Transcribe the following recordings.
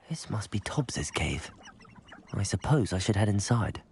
This must be Tobbs's cave. I suppose I should head inside.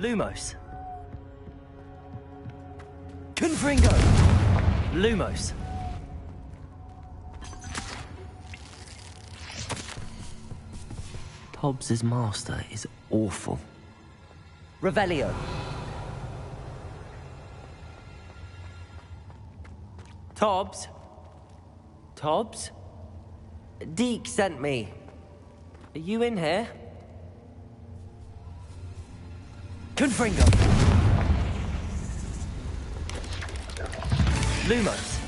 Lumos. Confringo! Lumos. Tobbs's master is awful. Revelio. Tobbs? Tobbs? Deke sent me. Are you in here? Confringo. Lumos.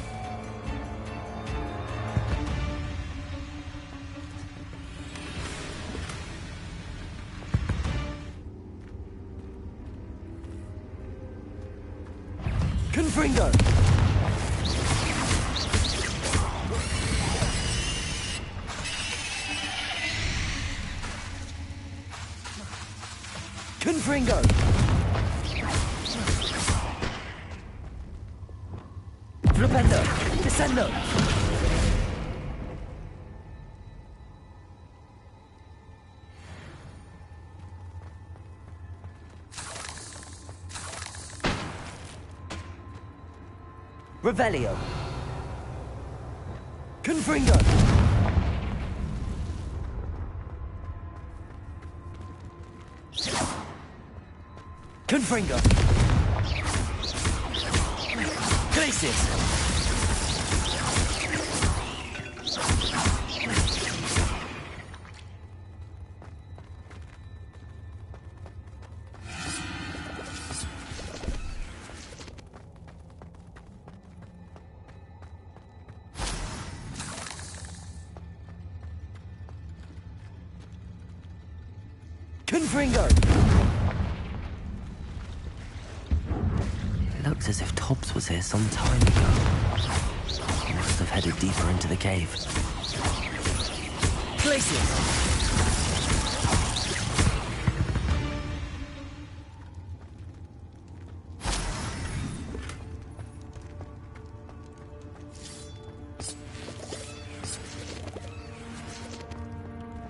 Confringo. Confringo. Flipendo. Descendo. Revelio. Confringo. Confringo. Glacius. Confringo. It looks as if Tobbs was here some time ago. He must have headed deeper into the cave. Glacius.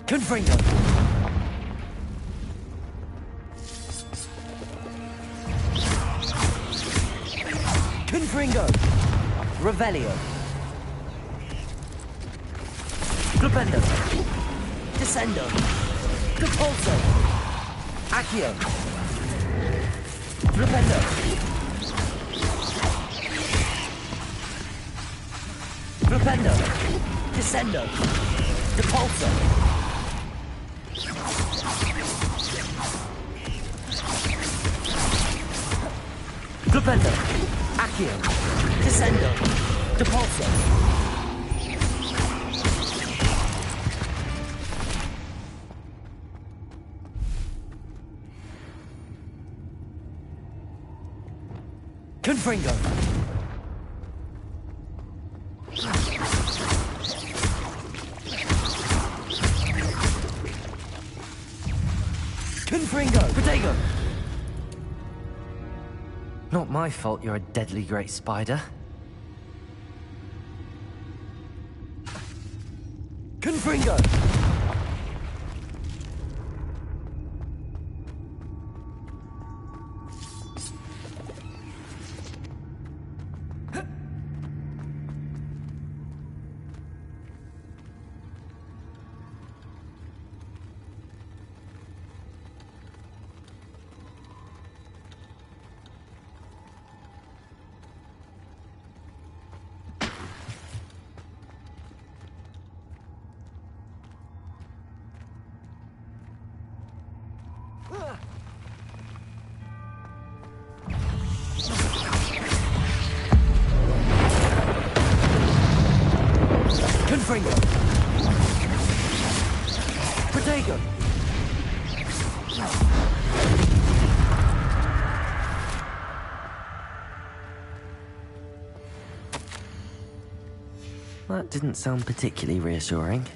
Confringo. Confringo. Revelio. Flipendo. Descendo. Depulso. Accio. Flipendo. Flipendo. Descendo. Depulso. Flipendo. Accio. Descendo. Depulso. Confringo. Confringo. Protego. Not my fault you're a deadly great spider. Confringo! Confringo. Protego. That didn't sound particularly reassuring.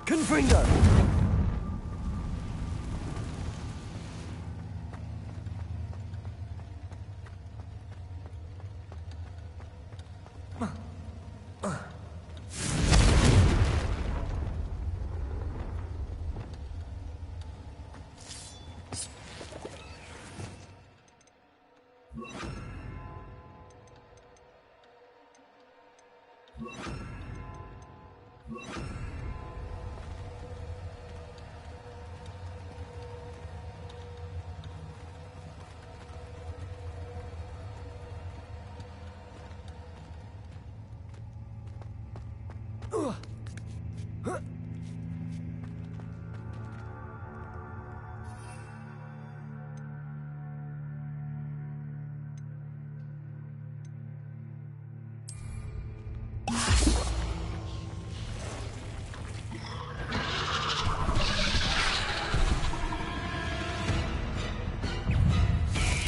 Confringo.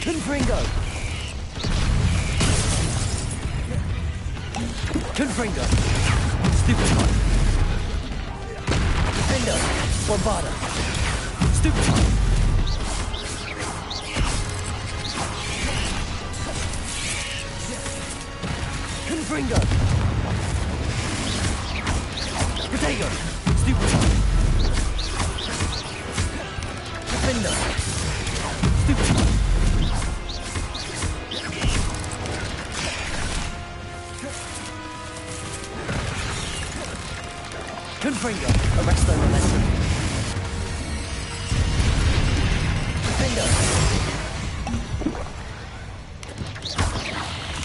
Confringo! Confringo! Stupid one! Defendo! Bombarda! Stupid one! Confringo! Protego! Stupid one! Defendo! Stupid one! Confringo, arrest their momentum. Defendo.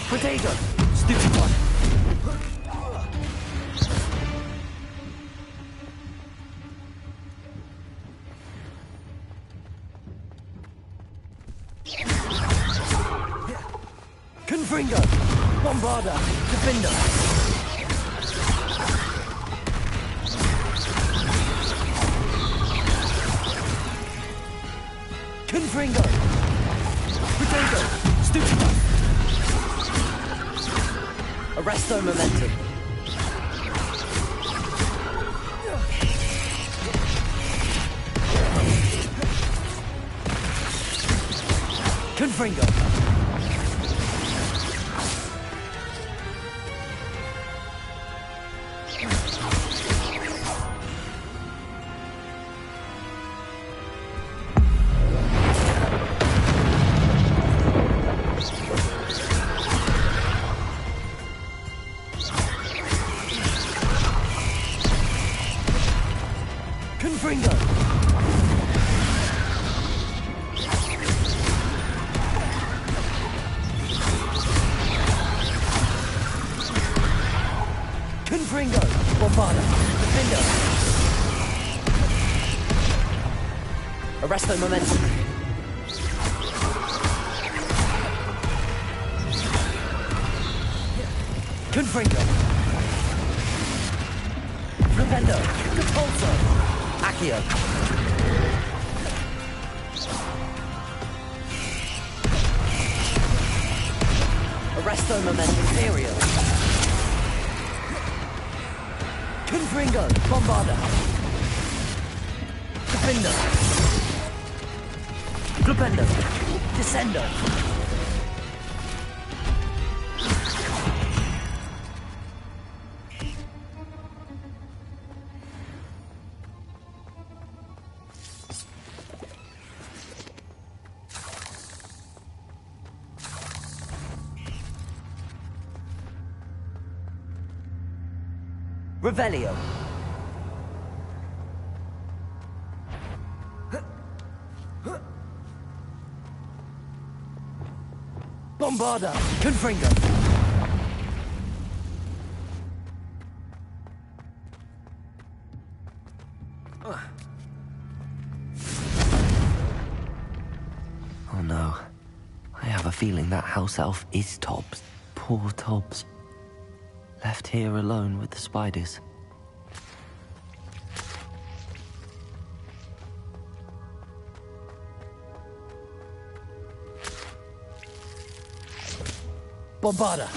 Protego, stupid one. Confringo, Bombarda, Defender. Confringo! Protego! Stupid one! Arrest their momentum. Confringo! Confringo! Confringo! Bombarda! Defendo! Arrest their momentum. Confringo! Defendo! Repulso! Accio. Arresto momentum Imperial. Confringo, Bombarda. Defendo. Glupendo. Descendo. Revelio. Bombarda. Confringo. a feeling that house elf is Tobbs. Poor Tobbs. Left here alone with the spiders. Bombarda!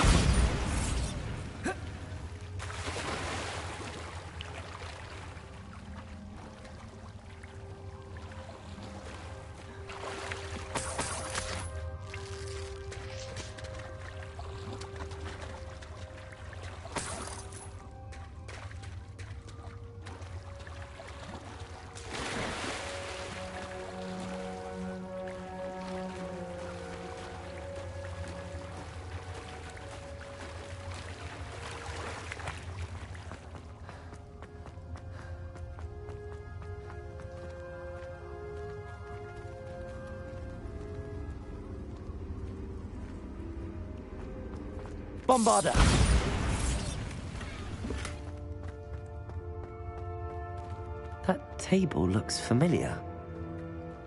Bombarda! That table looks familiar.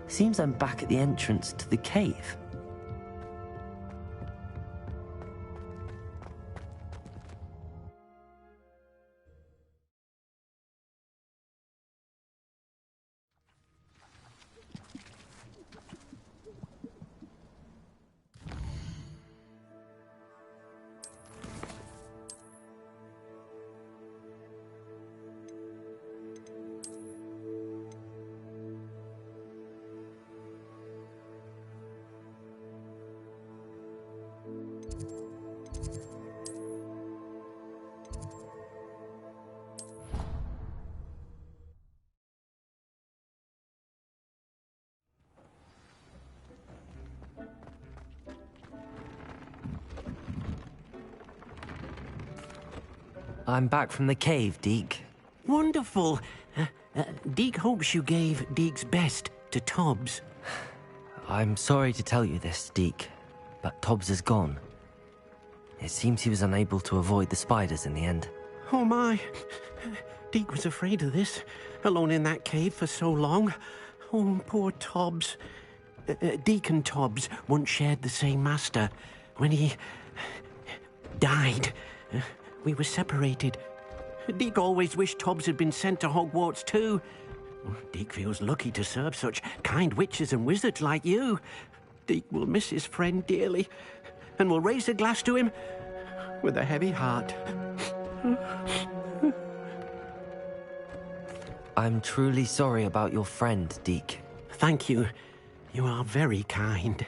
Seems I'm back at the entrance to the cave. I'm back from the cave, Deke. Wonderful. Deke hopes you gave Deke's best to Tobbs. I'm sorry to tell you this, Deke, but Tobbs is gone. It seems he was unable to avoid the spiders in the end. Oh my. Deke was afraid of this, alone in that cave for so long. Oh, poor Tobbs. Deke and Tobbs once shared the same master. When he died, we were separated. Deke always wished Tobbs had been sent to Hogwarts too. Deke feels lucky to serve such kind witches and wizards like you. Deke will miss his friend dearly, and will raise a glass to him with a heavy heart. I'm truly sorry about your friend, Deke. Thank you. You are very kind.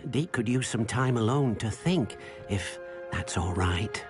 Deke could use some time alone to think, if that's all right.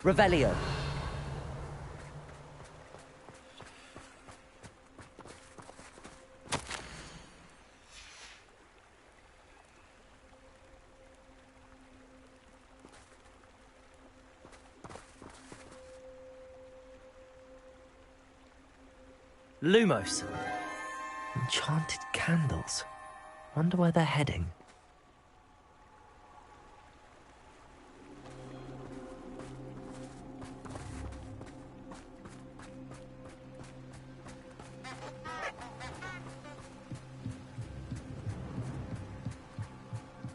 Revelio. Lumos. Enchanted candles. Wonder where they're heading.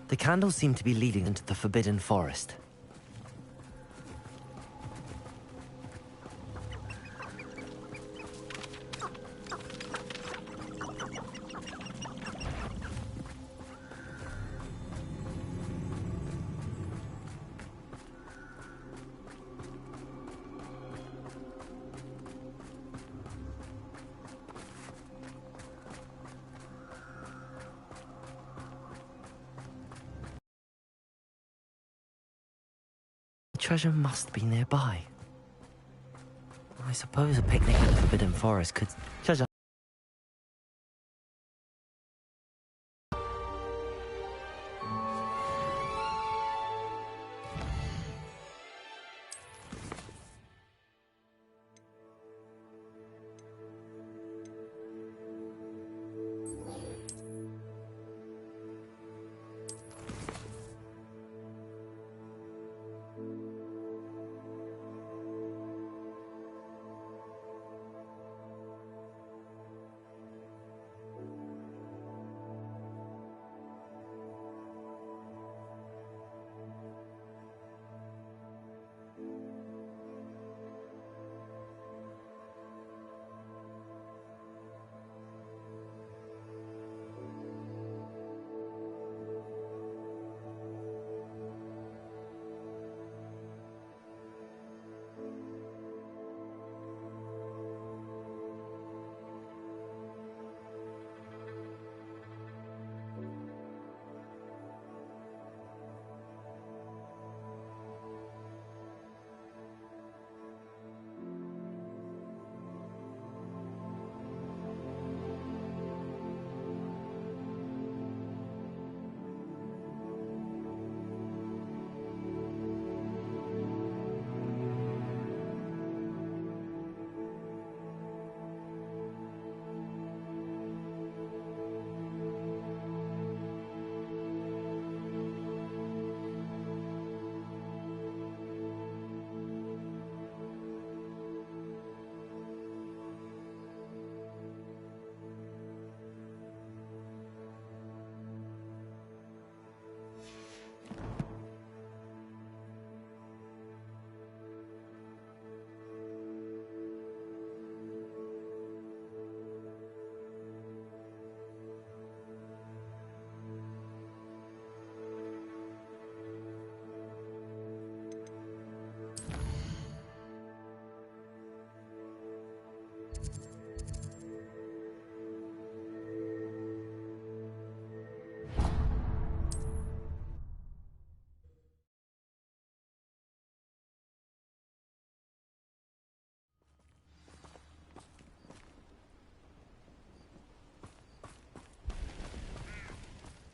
The candles seem to be leading into the Forbidden Forest. Treasure must be nearby. I suppose a picnic in the Forbidden Forest could... Treasure.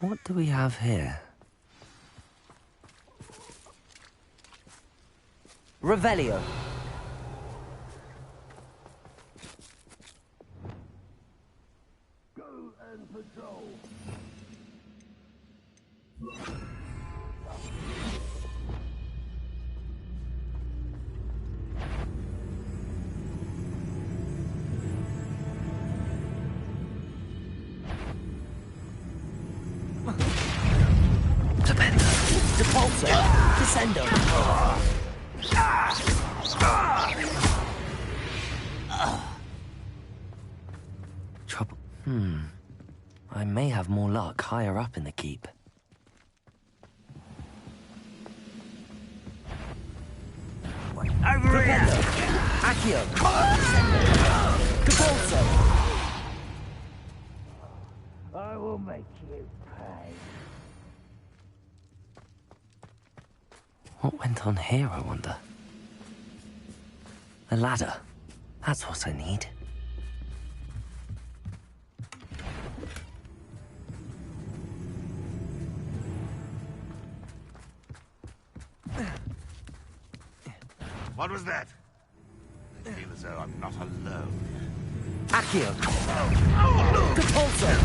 What do we have here? Revelio. Go and patrol. Depulso. Descendo. Trouble. I may have more luck higher up in the keep. Over here! Accio. Depulso. I will make you pay. What went on here, I wonder? A ladder. That's what I need. What was that? I feel as though I'm not alone. Accio! Repulsor!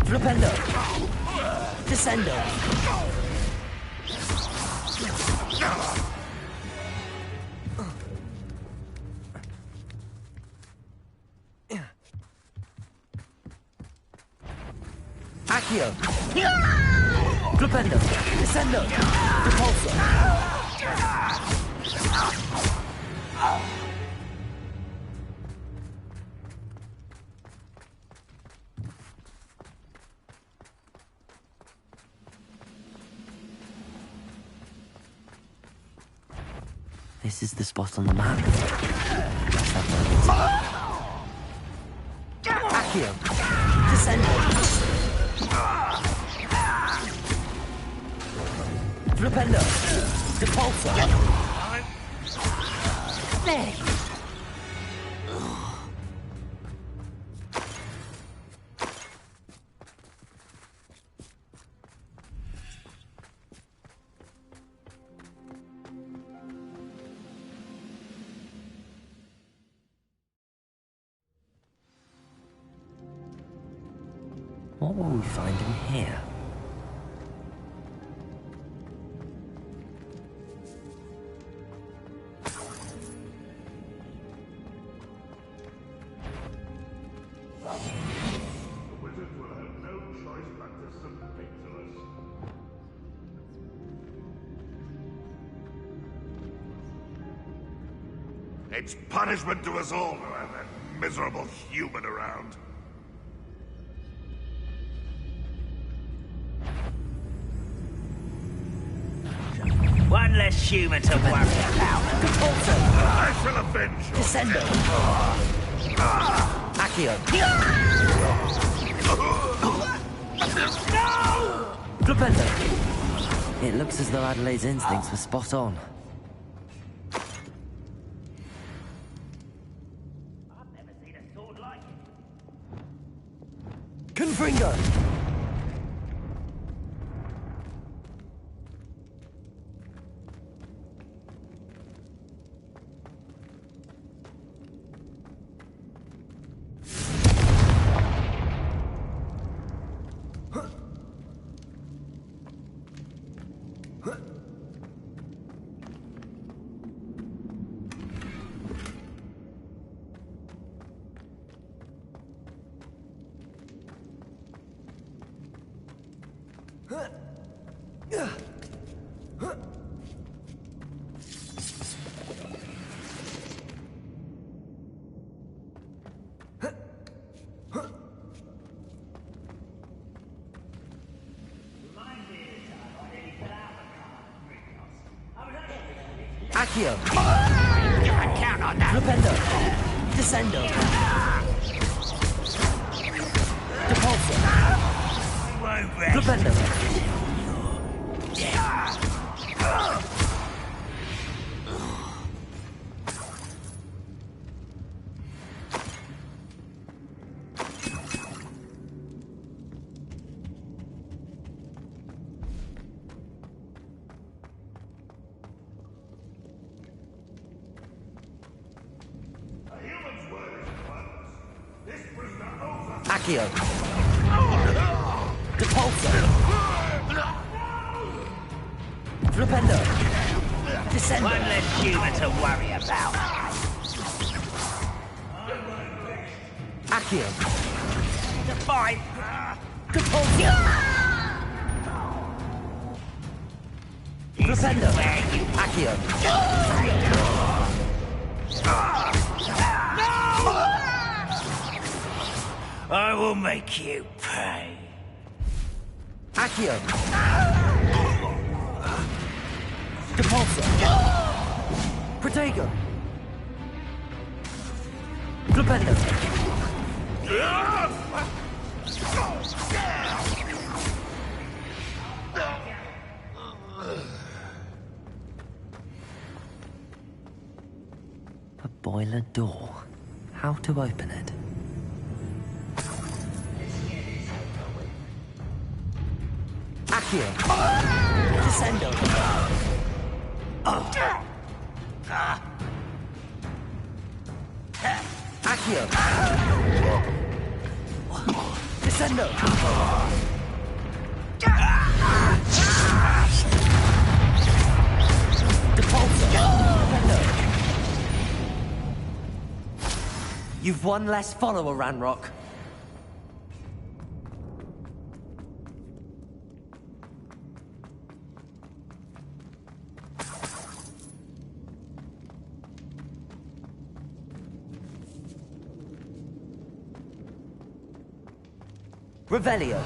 Flipendo! Descendo! Accio! Flipendo! Descendo! Repulsor! This is the spot on the map. Let's have a Accio! Descendo! Flipendo! Repulsor! There! What will we find in here? The wizards will have no choice but to submit to us. It's punishment to us all to have that miserable human around. One less human to worry about. I shall avenge you. Descendo! Accio! Flipendo! It looks as though Adelaide's instincts were spot on. I've never seen a sword like it. Confringo! Accio! I count on that. Flipendo! Descendo! Repulsor! Won't rest. Flipendo! Accio! Repulsor! Flipendo! Descendo! One less human to worry about. Accio! To fight. Repulsor! Flipendo! Accio! I will make you pay. Accio! Repulsor! Protego! Flipendo! boiler door. How to open it? Accio! Descendo! Accio! Descendo! You've one less follower, Ranrock. Revelio.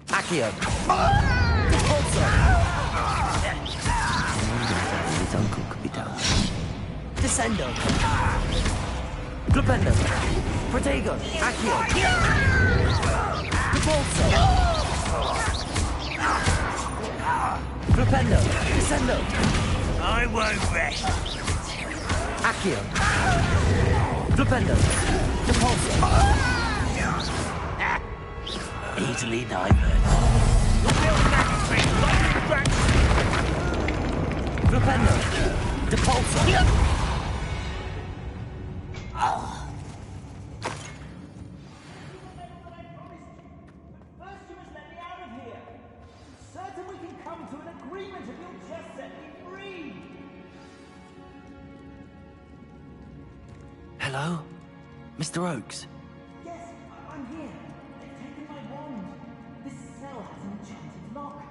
Accio. Repulsor. His uncle could be down. Descendo. Glupendo. Protego. Accio. Repulsor. Glupendo. Descendo. I won't rest. Accio. Glupendo. Repulsor. Easily diverted. Glupendo. Depulsor. First you must let me out of here. Certain we can come to an agreement if you'll just set me free. Hello? Mr. Oakes? Yes, I'm here. They've taken my wand. This cell has an enchanted lock.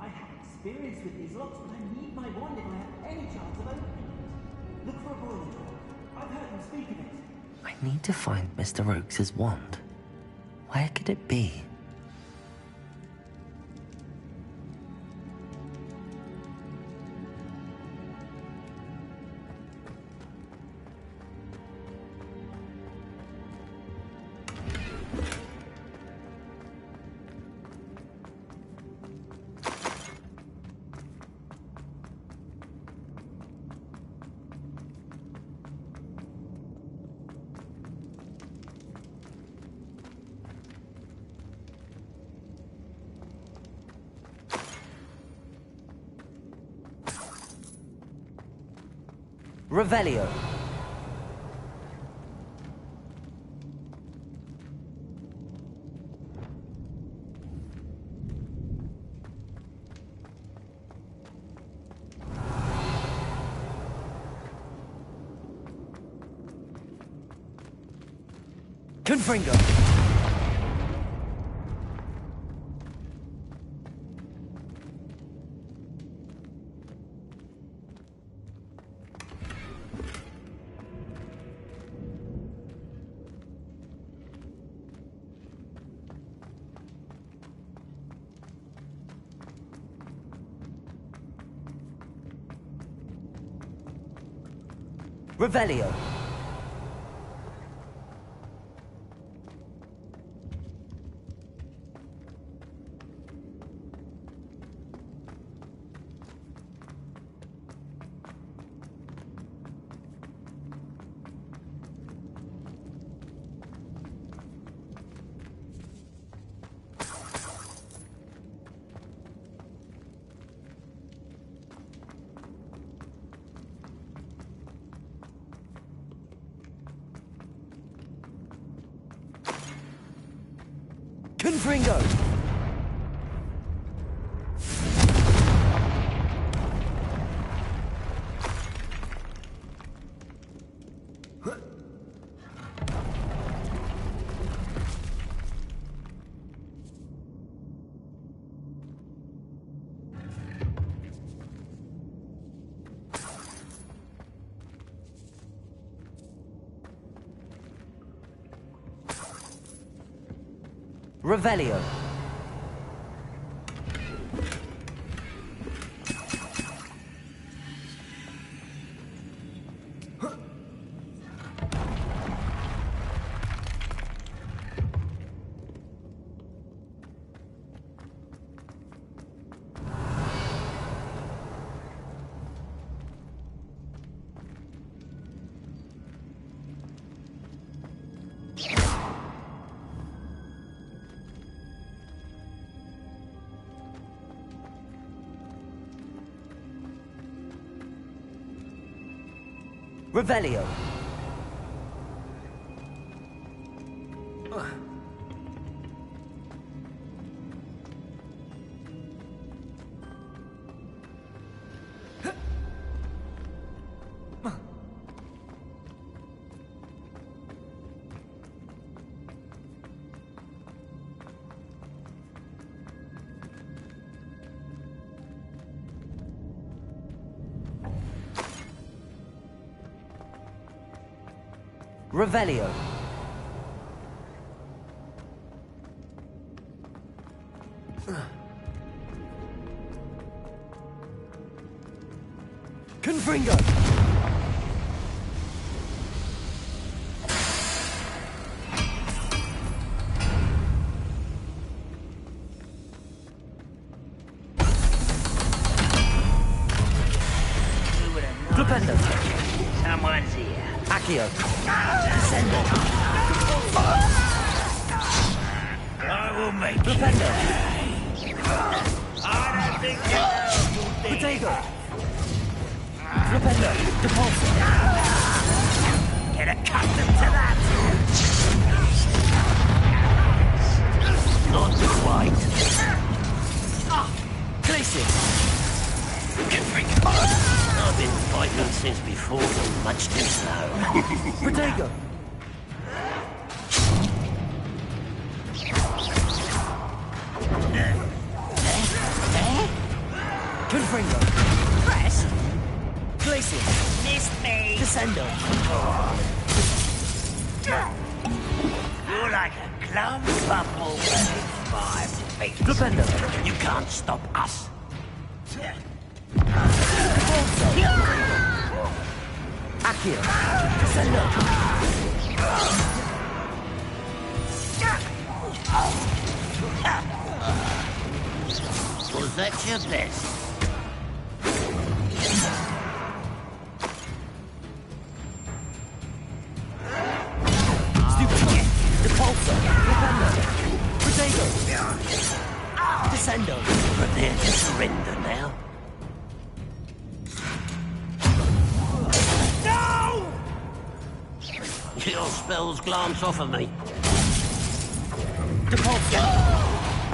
I have experience with these locks, but I need my wand if I have any chance of opening it. Look for a boiler door. I've heard them speak of it. I need to find Mr. Oakes' wand. Where could it be? Revelio. Confringo. Revelio. Confringo! Revelio. Revelio. Revelio. Confringo. Flipendo. Someone's here. Accio. Descendo. I will make Flipendo. I don't think you Potato. Flipendo. Depulso. get accustomed to that. Not quite. Glacius. I've been fighting since before, but much too slow. Protego. Confringo. Press? Glacius. Missed me. Descendo. You're like a clump bumble within 5 feet. Flipendo. You can't stop us. Accio. Descendo. Was that your best? Stupid. Depulso. Flipendo. Protego. Descendo. Prepare to surrender now. Your spells glance off of me. Depulso.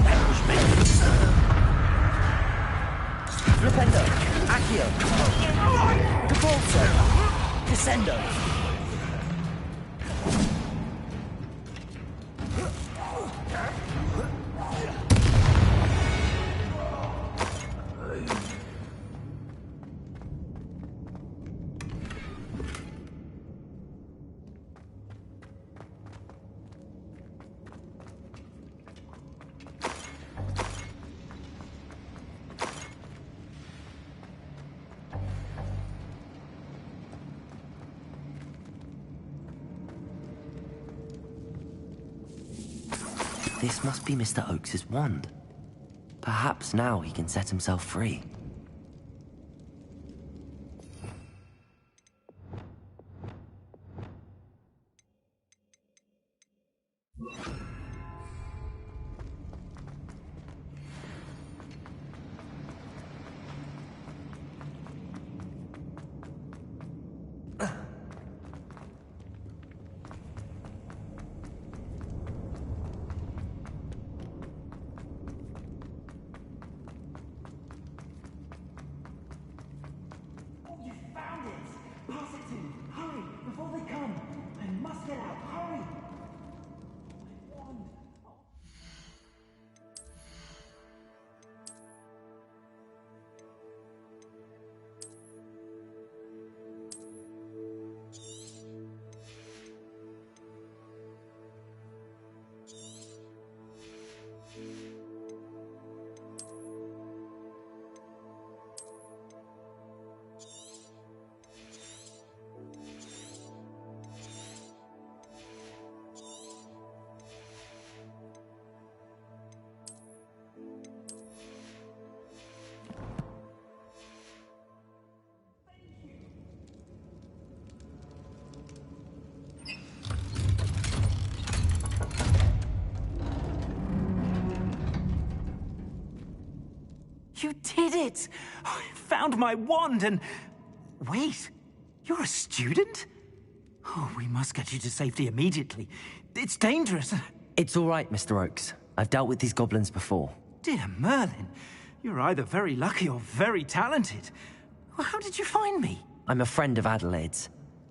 That was meant to serve. Flipendo. Accio. Depulso. Descendo. This must be Mr. Oakes's wand. Perhaps now he can set himself free. You did it! I found my wand and... Wait, You're a student? Oh, we must get you to safety immediately. It's dangerous. It's all right, Mr. Oakes. I've dealt with these goblins before. Dear Merlin, you're either very lucky or very talented. Well, how did you find me? I'm a friend of Adelaide's.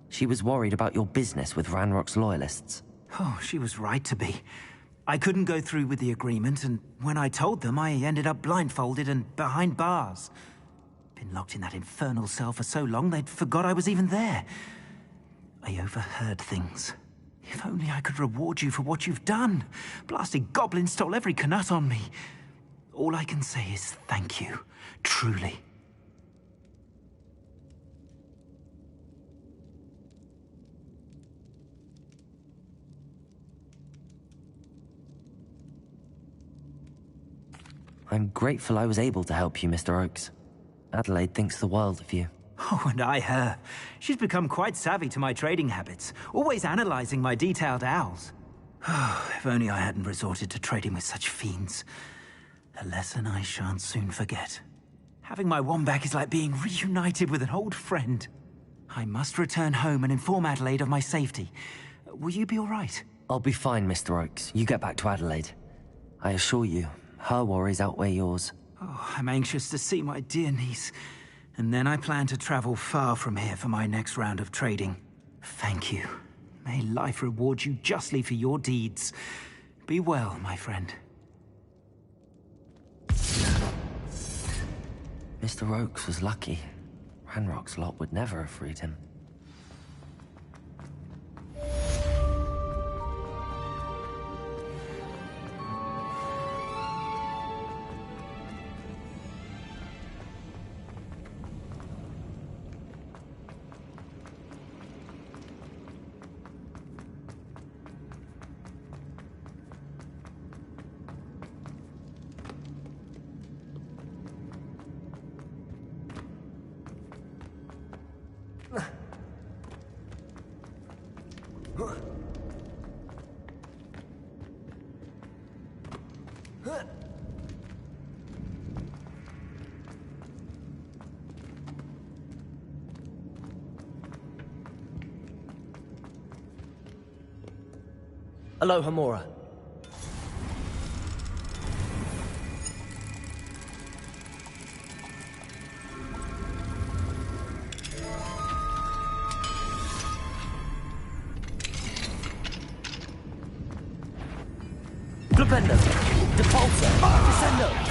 She was worried about your business with Ranrock's loyalists. Oh, she was right to be. I couldn't go through with the agreement, and when I told them, I ended up blindfolded and behind bars. Been locked in that infernal cell for so long, they'd forgot I was even there. I overheard things. If only I could reward you for what you've done. Blasted goblins stole every Knut on me. All I can say is thank you. Truly. I'm grateful I was able to help you, Mr. Oakes. Adelaide thinks the world of you. Oh, and I her. She's become quite savvy to my trading habits, always analyzing my detailed owls. Oh, if only I hadn't resorted to trading with such fiends. A lesson I shan't soon forget. Having my wand back is like being reunited with an old friend. I must return home and inform Adelaide of my safety. Will you be all right? I'll be fine, Mr. Oakes. You get back to Adelaide. I assure you, her worries outweigh yours. Oh, I'm anxious to see my dear niece. And then I plan to travel far from here for my next round of trading. Thank you. May life reward you justly for your deeds. Be well, my friend. Mr. Oakes was lucky. Ranrock's lot would never have freed him. Aloha, Mora. Flipendo! Depulsor! Descendo!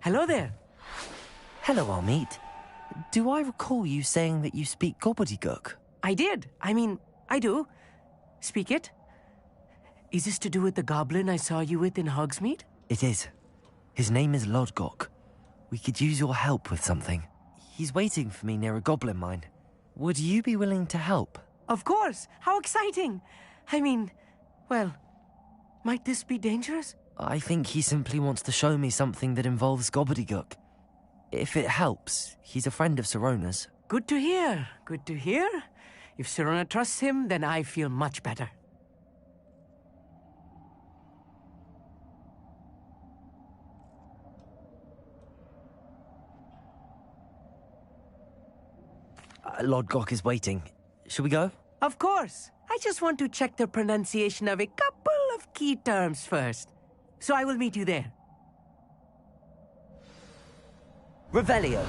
Hello there. Hello, Amit. Do I recall you saying that you speak gobbledygook? I did. I do. Speak it. Is this to do with the goblin I saw you with in Hogsmeade? It is. His name is Lodgok. We could use your help with something. He's waiting for me near a goblin mine. Would you be willing to help? Of course. How exciting. Well, might this be dangerous? I think he simply wants to show me something that involves gobbledygook. If it helps, he's a friend of Sirona's. Good to hear. Good to hear. If Sirona trusts him, then I feel much better. Lodgok is waiting. Shall we go? Of course. I just want to check the pronunciation of a couple of key terms first. So I will meet you there. Revelio.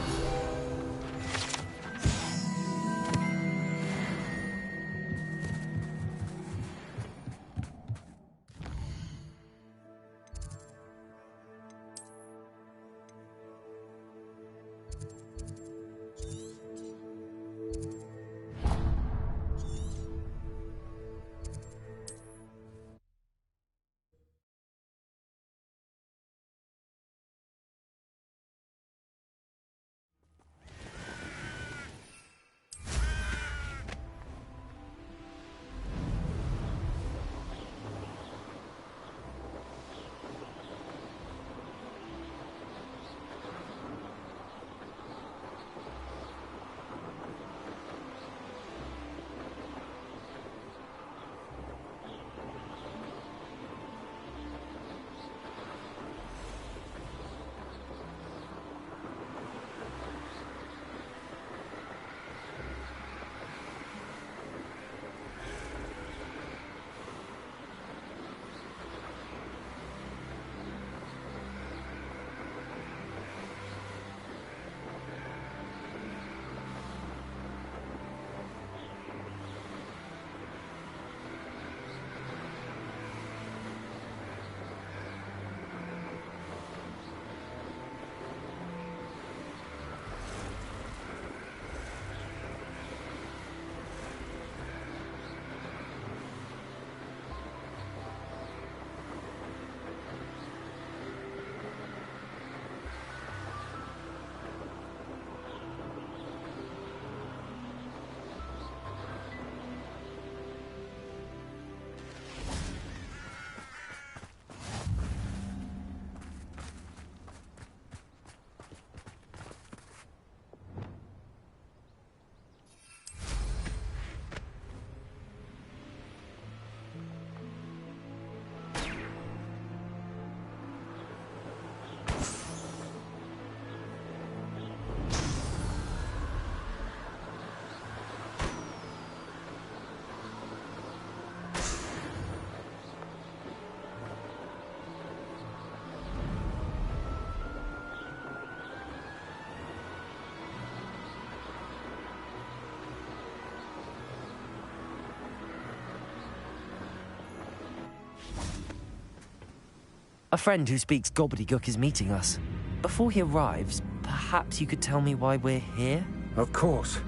A friend who speaks gobbledygook is meeting us. Before he arrives, perhaps you could tell me why we're here? Of course.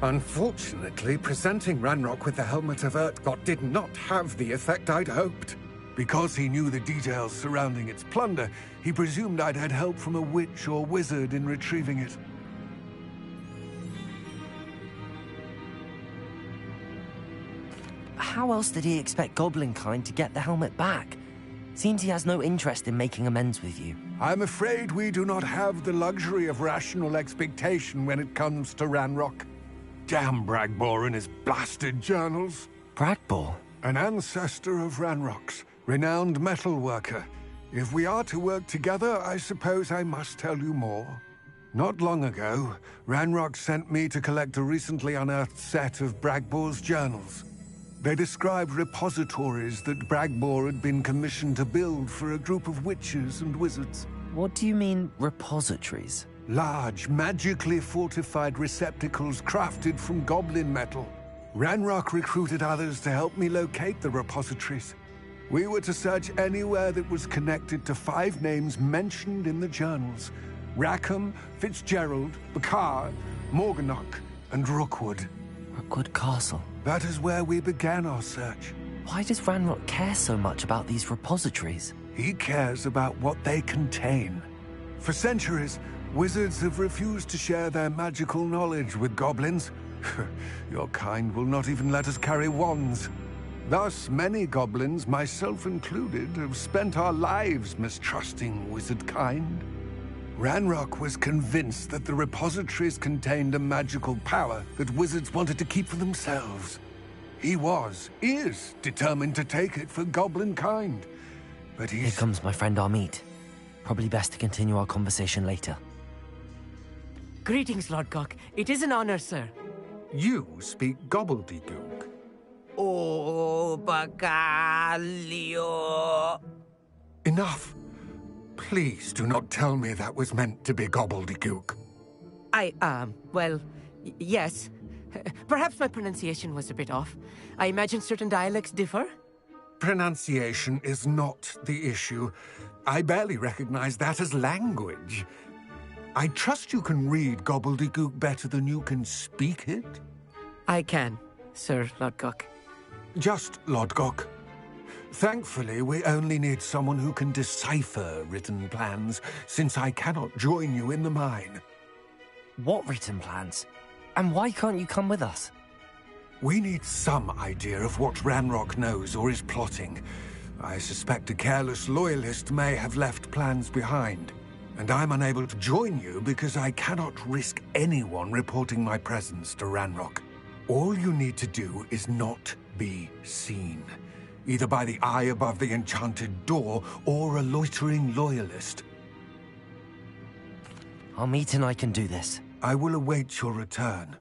Unfortunately, presenting Ranrock with the Helmet of Urtkot did not have the effect I'd hoped. Because he knew the details surrounding its plunder, he presumed I'd had help from a witch or wizard in retrieving it. How else did he expect Goblinkind to get the helmet back? Seems he has no interest in making amends with you. I'm afraid we do not have the luxury of rational expectation when it comes to Ranrock. Damn Bragbor and his blasted journals. Bragbor? An ancestor of Ranrock's, renowned metal worker. If we are to work together, I suppose I must tell you more. Not long ago, Ranrock sent me to collect a recently unearthed set of Bragbor's journals. They described repositories that Bragbor had been commissioned to build for a group of witches and wizards. What do you mean, repositories? Large, magically fortified receptacles crafted from goblin metal. Ranrock recruited others to help me locate the repositories. We were to search anywhere that was connected to 5 names mentioned in the journals. Rackham, Fitzgerald, Bakar, Morganach, and Rookwood. Rookwood Castle. That is where we began our search. Why does Ranrock care so much about these repositories? He cares about what they contain. For centuries, wizards have refused to share their magical knowledge with goblins. Your kind will not even let us carry wands. Thus, many goblins, myself included, have spent our lives mistrusting wizard kind. Ranrock was convinced that the repositories contained a magical power that wizards wanted to keep for themselves. He is determined to take it for goblin kind. But Here comes my friend Amit. Probably best to continue our conversation later. Greetings, Lord Cock. It is an honor, sir. You speak gobbledygook. Oh, Bacalio. Enough. Please do not tell me that was meant to be gobbledygook. Well, yes. Perhaps my pronunciation was a bit off. I imagine certain dialects differ? Pronunciation is not the issue. I barely recognize that as language. I trust you can read gobbledygook better than you can speak it? I can, Sir Lodgok. Just Lodgok. Thankfully, we only need someone who can decipher written plans, since I cannot join you in the mine. What written plans? And why can't you come with us? We need some idea of what Ranrock knows or is plotting. I suspect a careless loyalist may have left plans behind. And I'm unable to join you because I cannot risk anyone reporting my presence to Ranrock. All you need to do is not be seen. Either by the eye above the enchanted door, or a loitering loyalist. Amit and I can do this. I will await your return.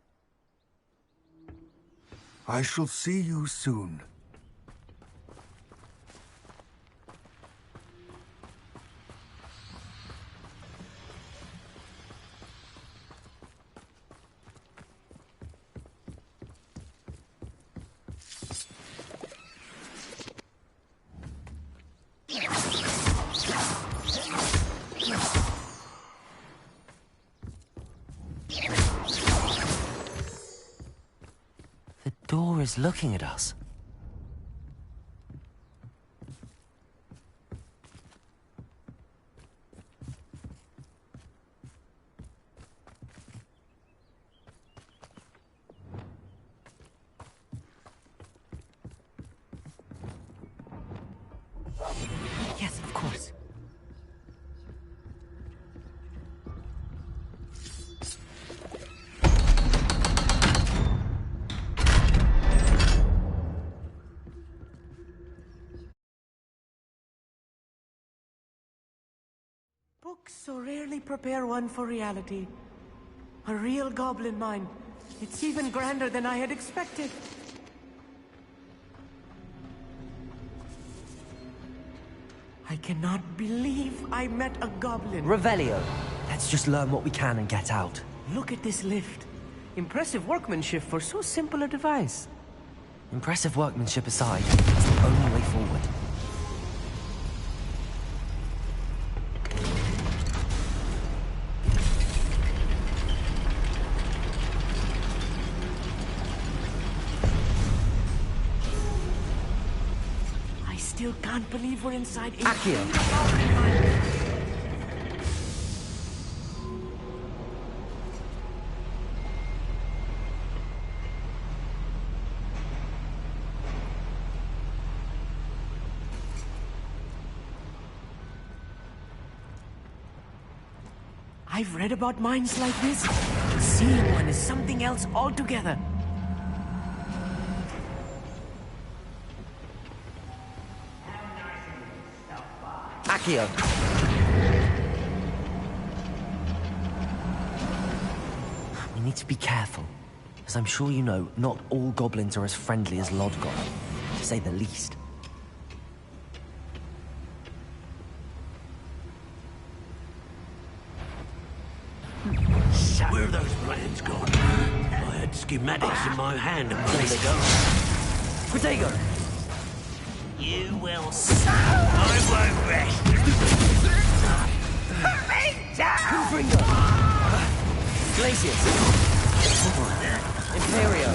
I shall see you soon. The door is looking at us. Yes, of course. Books so rarely prepare one for reality. A real goblin mine. It's even grander than I had expected. I cannot believe I met a goblin. Revelio. Let's just learn what we can and get out. Look at this lift. Impressive workmanship for so simple a device. Impressive workmanship aside, it's the only way forward. I still can't believe we're inside a Accio. goblin mine. I've read about mines like this. Seeing one is something else altogether. Accio. We need to be careful. As I'm sure you know, not all goblins are as friendly as Lodgok, to say the least. Where have those plans gone? I had schematics in my hand a moment ago. Protego! You will suffer. I won't rest. Put me down! Confringo! Glacius! Imperio!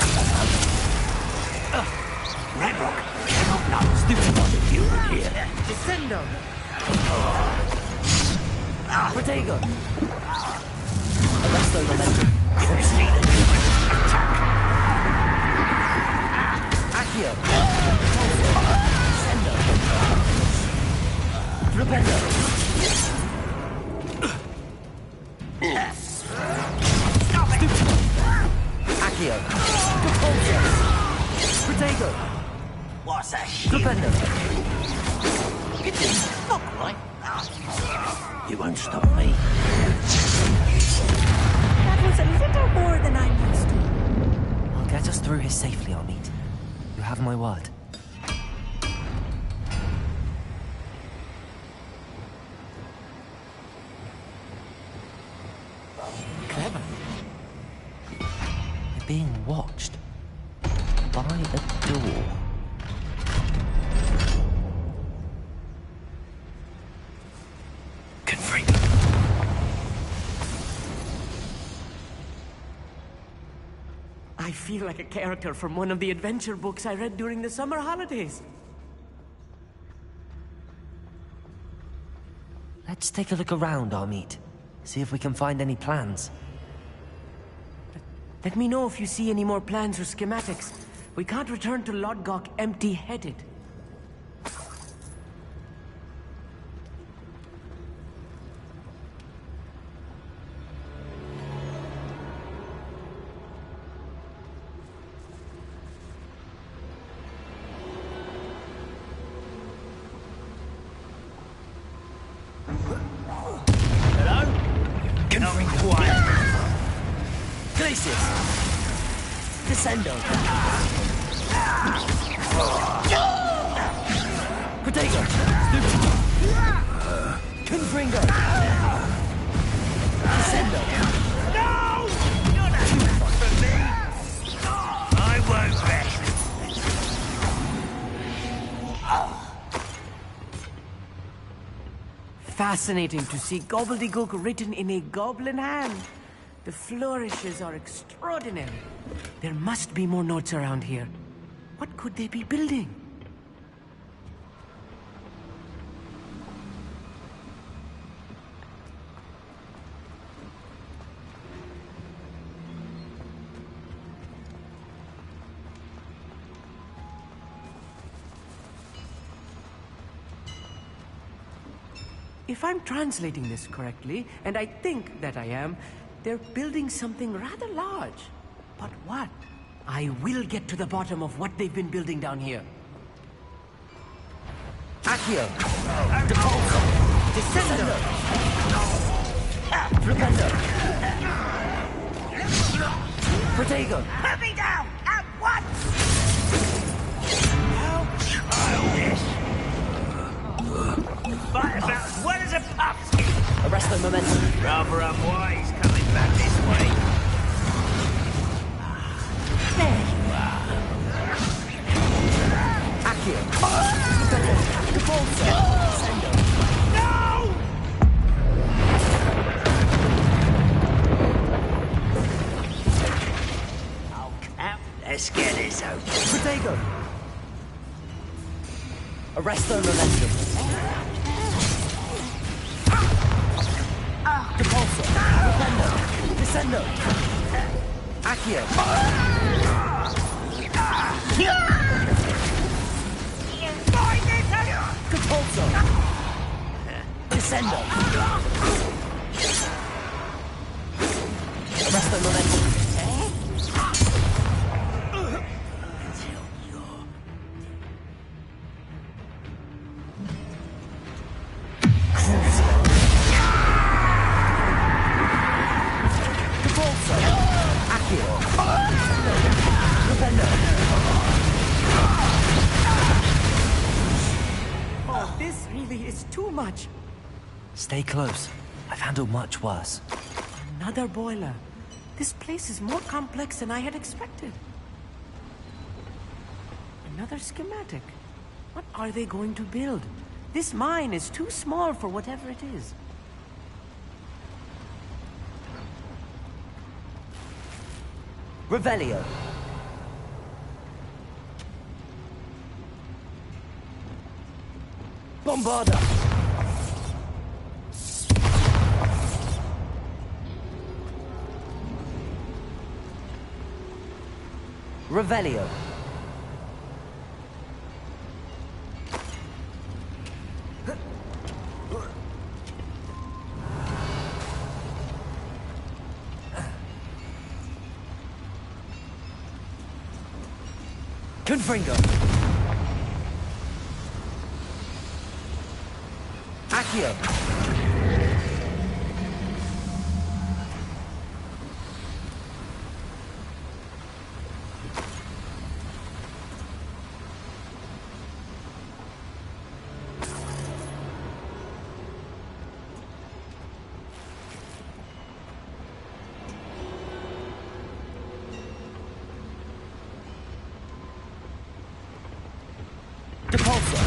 Ranrock cannot know. Stupid one if you were here. Descendo! Protego! Arresto Momentum! You see the human attack. Accio! Sendo! Flipendo! Stop it! Accio! Propulso! Protego! What's that shit? Flipendo! Not right. You won't stop me. That was a little more than I'm used to. I'll get us through here safely, Amit. You have my word. Clever. We're being watched. By a door. Confringo. I feel like a character from one of the adventure books I read during the summer holidays. Let's take a look around, Amit. See if we can find any plans. Let me know if you see any more plans or schematics. We can't return to Lodgok empty-headed. Glacius! Descendo! Protego! Confringo! Descendo! No! You're not enough for me. I won't rest. Fascinating to see gobbledygook written in a goblin hand. The flourishes are extraordinary. There must be more notes around here. What could they be building? If I'm translating this correctly, and I think that I am, they're building something rather large. But what? I will get to the bottom of what they've been building down here. Accio! Depulso! Descendo! Flipendo! Protego! Put me down at once! How childish! Fight about as well as a pumpkin! Arresto Momentum! Rather unwise coming back this way. There you are. Accio! Depulso! Descendo! No! Oh, Cap, let's get this over. Protego! Arresto Momentum! Depulso! Flipendo! Descendo! Accio! Depulso! Descendo! Arresto Momentum! Depulso! Accio! Flipendo! Oh, this really is too much. Stay close. I've handled much worse. Another boiler. This place is more complex than I had expected. Another schematic. What are they going to build? This mine is too small for whatever it is. Revelio. Bombarda. Revelio. Confringo. Accio. Depulso.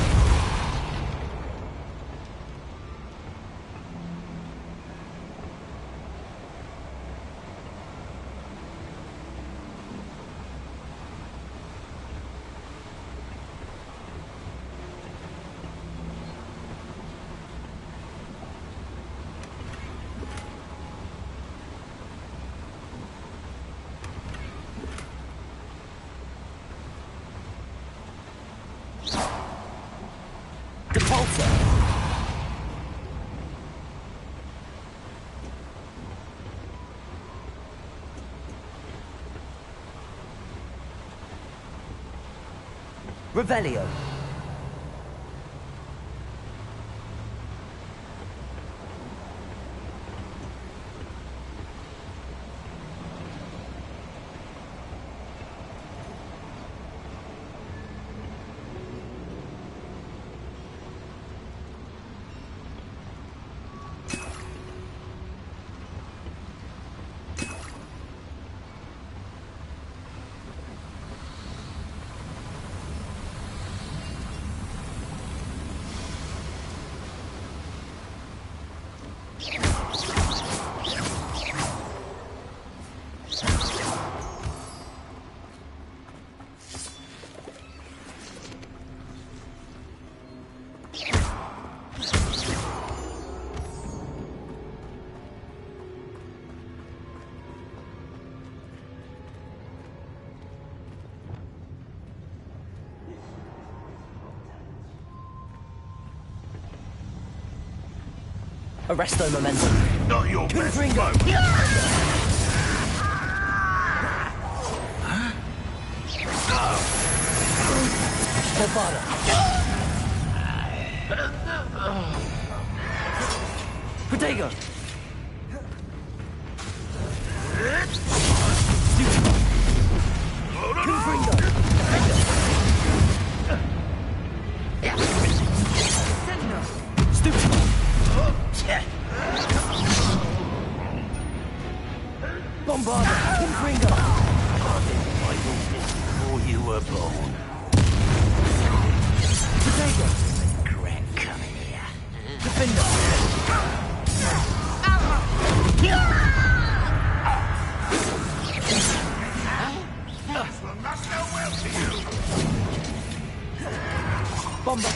Depulso. Revelio. Arresto momentum. Not your best Confringo. smoke. Bombarda. Protego. Confringo. Stupid. Bombarda. Confringo. I knew this before you were born. Protego. Regret coming here. Defender. This will not go well to you. Bomba.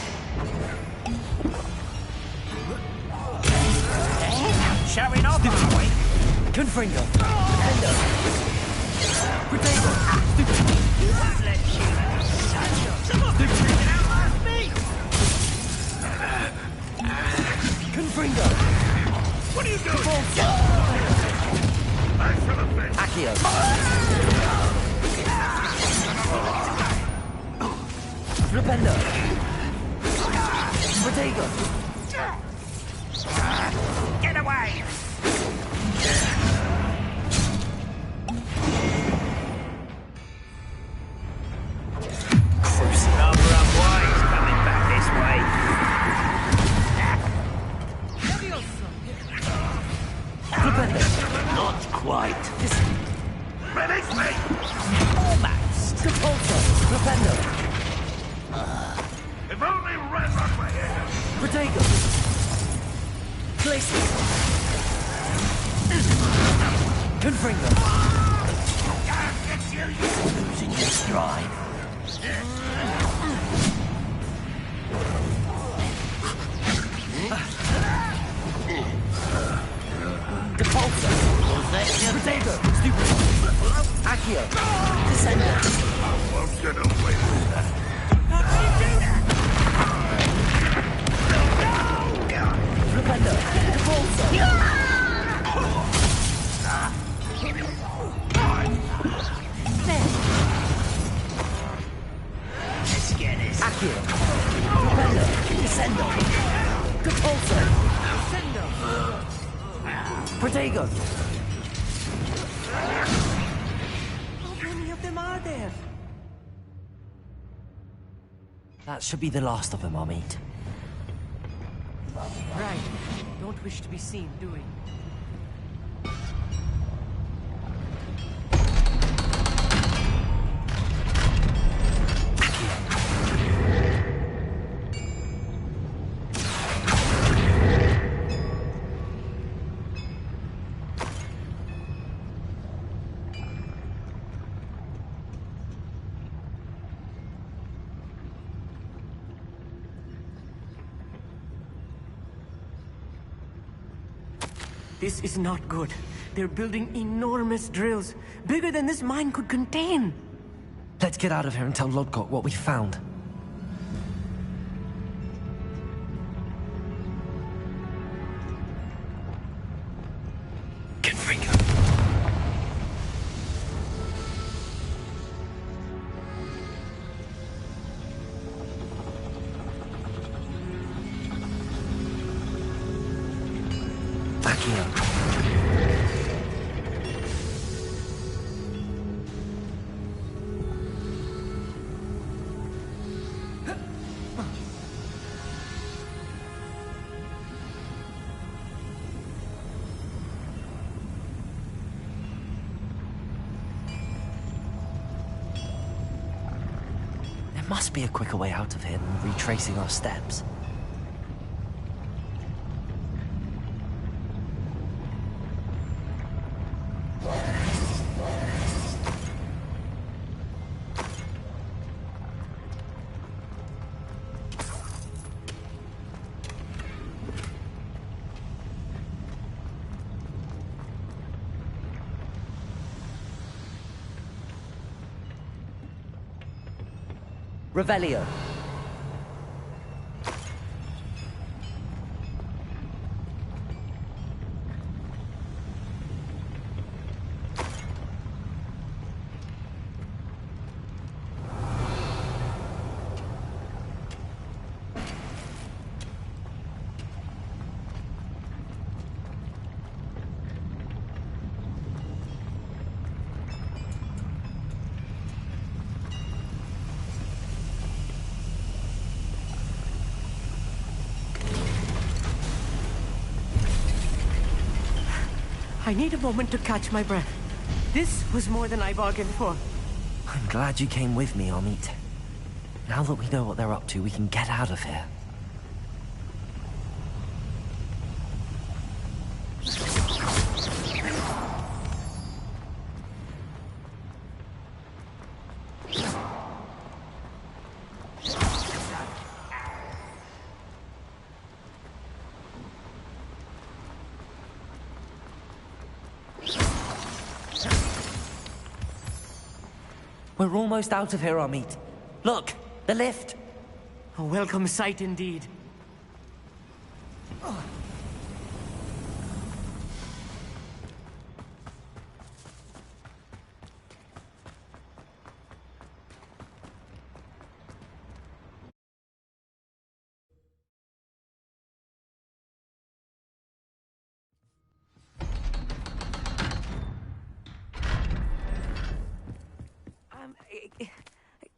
Showing off, are we? Confringo. Defender. Protego. Won't let you have such a... outlast me! Confringo. What are you doing? Defensa. I shall offend. Accio. Rependo. Protego. Get away! Rather unwise coming back this way. Rependo. Not quite. Release me! Almost. Depulso. Rependo. If only Ranrock were here! Protego! Place it! Confringo! Get you losing your stride. Depulso! Protego! Stupid! Accio! Descender! I won't get away with that. Repender! Depulso! Let's get this. Accio! Repender! Descender! Depulso! Descender! Protego! How many of them are there? That should be the last of them, Amit. Right. Don't wish to be seen, do we? This is not good. They're building enormous drills, bigger than this mine could contain. Let's get out of here and tell Lodgok what we found. Confringo! Accio! There must be a quicker way out of here than retracing our steps. Revelio. I need a moment to catch my breath. This was more than I bargained for. I'm glad you came with me, Amit. Now that we know what they're up to, we can get out of here. We're almost out of here, Amit. Look, the lift. A welcome sight indeed.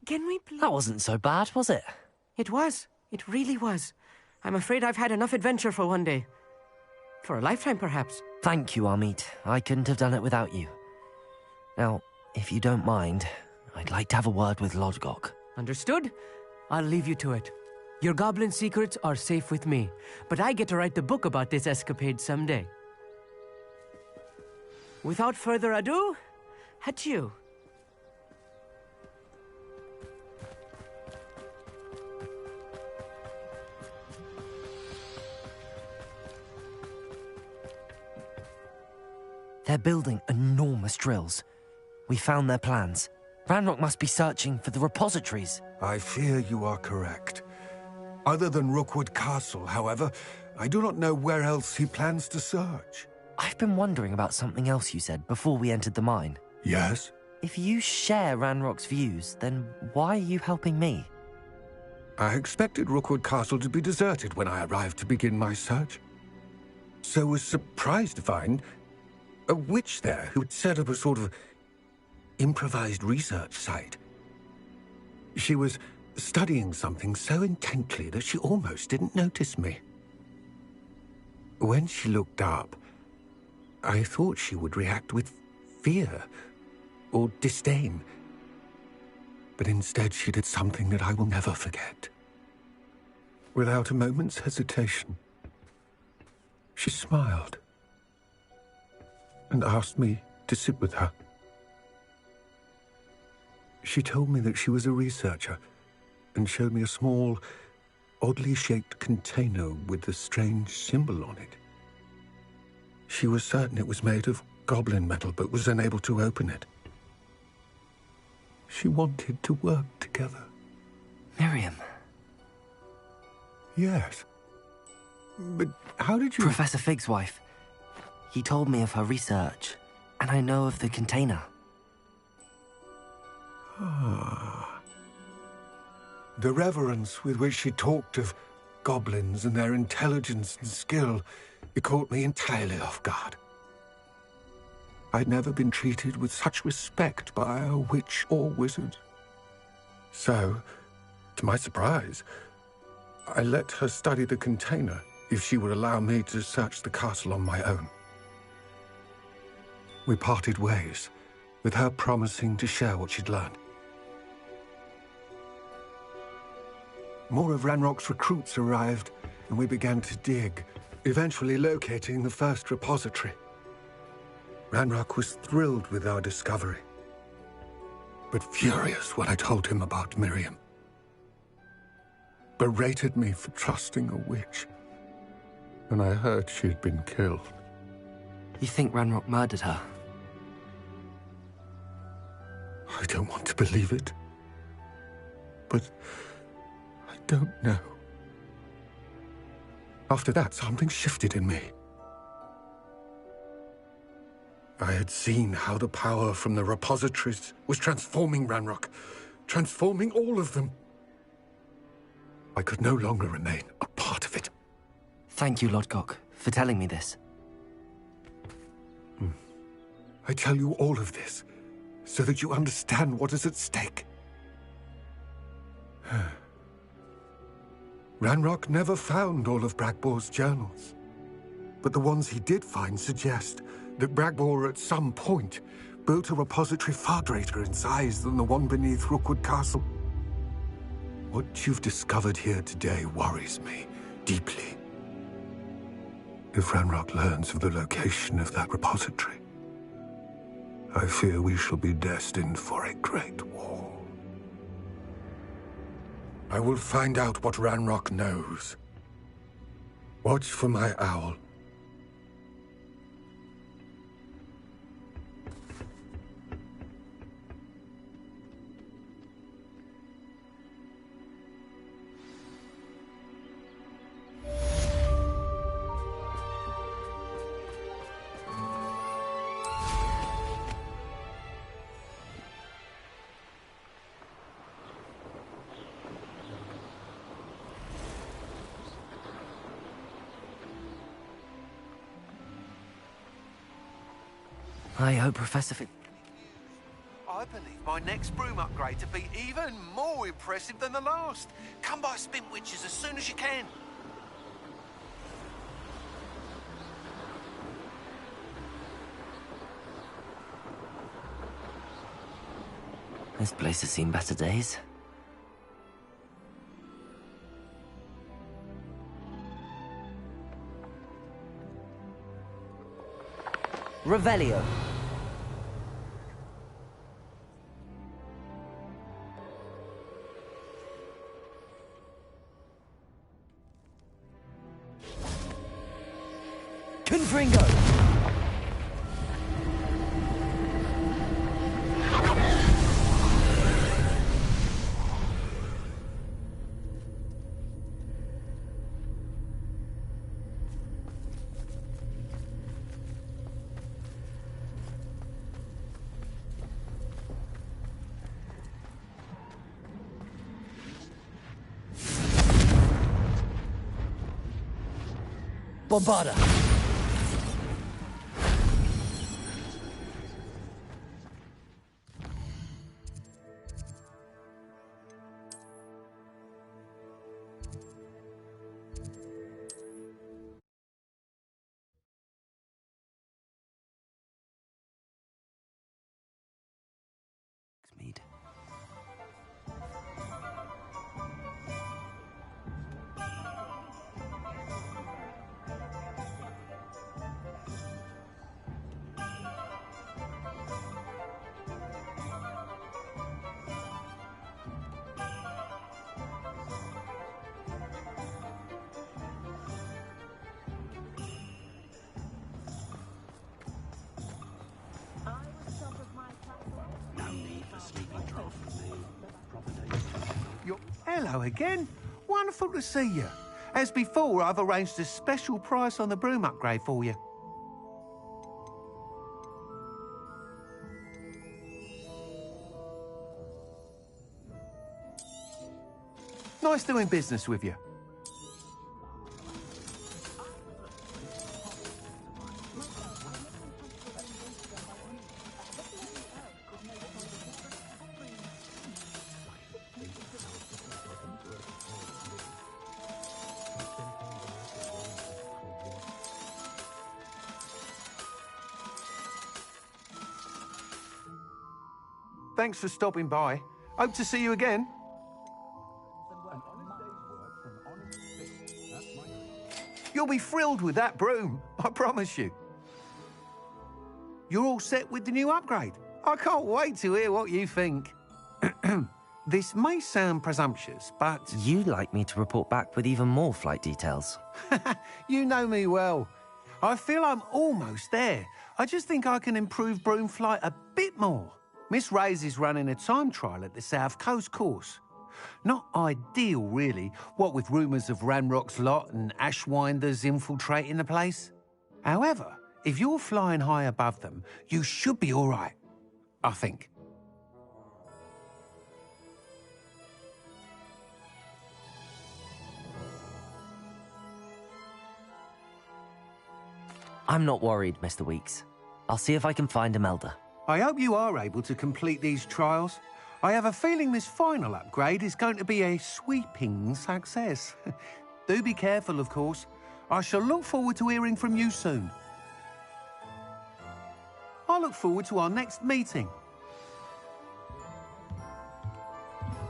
Can we please... That wasn't so bad, was it? It was. It really was. I'm afraid I've had enough adventure for one day. For a lifetime, perhaps. Thank you, Amit. I couldn't have done it without you. Now, if you don't mind, I'd like to have a word with Lodgok. Understood? I'll leave you to it. Your goblin secrets are safe with me, but I get to write the book about this escapade someday. Without further ado, adieu. They're building enormous drills. We found their plans. Ranrock must be searching for the repositories. I fear you are correct. Other than Rookwood Castle, however, I do not know where else he plans to search. I've been wondering about something else you said before we entered the mine. Yes? If you share Ranrock's views, then why are you helping me? I expected Rookwood Castle to be deserted when I arrived to begin my search. So was surprised to find a witch there who had set up a sort of improvised research site. She was studying something so intently that she almost didn't notice me. When she looked up, I thought she would react with fear or disdain. But instead she did something that I will never forget. Without a moment's hesitation, she smiled and asked me to sit with her. She told me that she was a researcher and showed me a small, oddly shaped container with a strange symbol on it. She was certain it was made of goblin metal, but was unable to open it. She wanted to work together. Miriam. Yes. But how did you... Professor Fig's wife. He told me of her research, and I know of the container. Ah. The reverence with which she talked of goblins and their intelligence and skill, it caught me entirely off guard. I'd never been treated with such respect by a witch or wizard. So, to my surprise, I let her study the container if she would allow me to search the castle on my own. We parted ways, with her promising to share what she'd learned. More of Ranrock's recruits arrived, and we began to dig, eventually locating the first repository. Ranrock was thrilled with our discovery, but furious when I told him about Miriam. Berated me for trusting a witch, and I heard she had been killed. You think Ranrock murdered her? I don't want to believe it, but I don't know. After that, something shifted in me. I had seen how the power from the repositories was transforming Ranrock, transforming all of them. I could no longer remain a part of it. Thank you, Lodgok, for telling me this. I tell you all of this so that you understand what is at stake. Ranrock never found all of Bragbor's journals, but the ones he did find suggest that Bragbor at some point built a repository far greater in size than the one beneath Rookwood Castle. What you've discovered here today worries me deeply. If Ranrock learns of the location of that repository, I fear we shall be destined for a great war. I will find out what Ranrock knows. Watch for my owl. I hope Professor Fig... I believe my next broom upgrade to be even more impressive than the last. Come by Spin Witches as soon as you can. This place has seen better days. Revelio. Confringo. Bombarda. Mead. Hello again. Wonderful to see you. As before, I've arranged a special price on the broom upgrade for you. Nice doing business with you. Thanks for stopping by. Hope to see you again. You'll be thrilled with that broom, I promise you. You're all set with the new upgrade. I can't wait to hear what you think. This may sound presumptuous, but... You'd like me to report back with even more flight details. You know me well. I feel I'm almost there. I just think I can improve broom flight a bit more. Miss Ray's is running a time trial at the South Coast course. Not ideal, really, what with rumours of Ranrock's lot and Ashwinders infiltrating the place. However, if you're flying high above them, you should be all right, I think. I'm not worried, Mr. Weeks. I'll see if I can find Imelda. I hope you are able to complete these trials. I have a feeling this final upgrade is going to be a sweeping success. Do be careful, of course. I shall look forward to hearing from you soon. I look forward to our next meeting.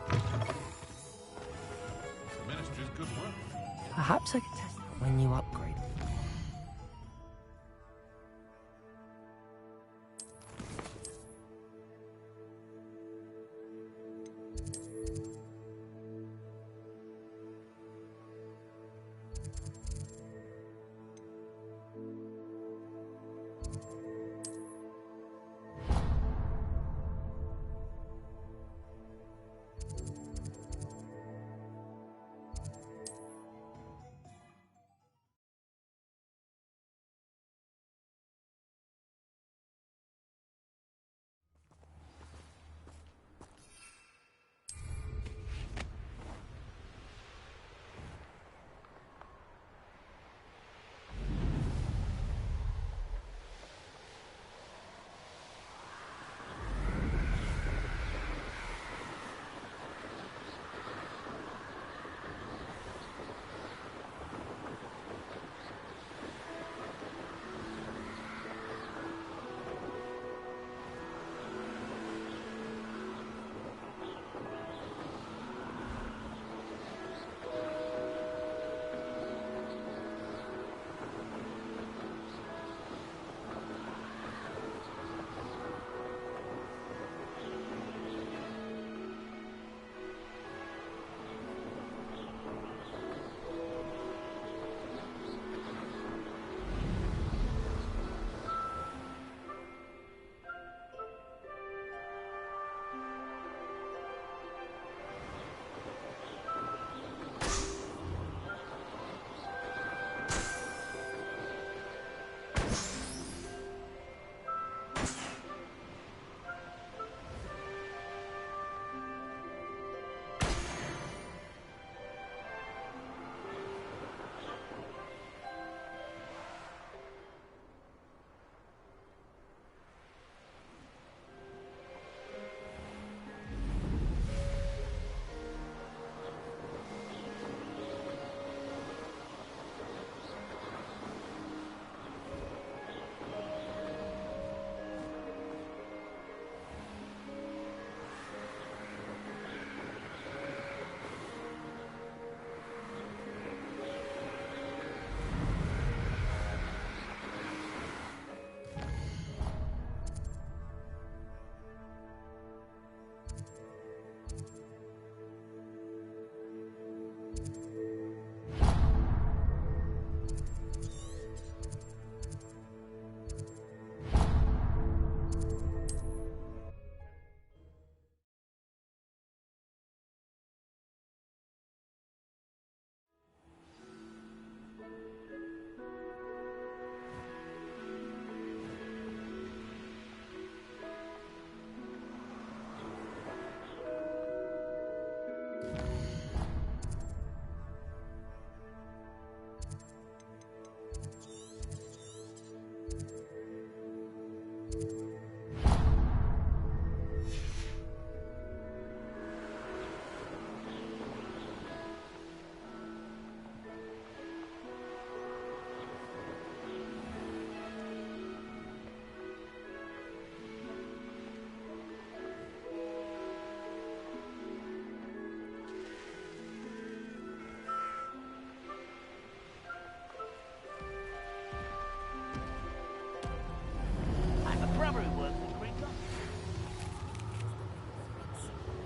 The Ministry's good work. Perhaps I could test out my new upgrade.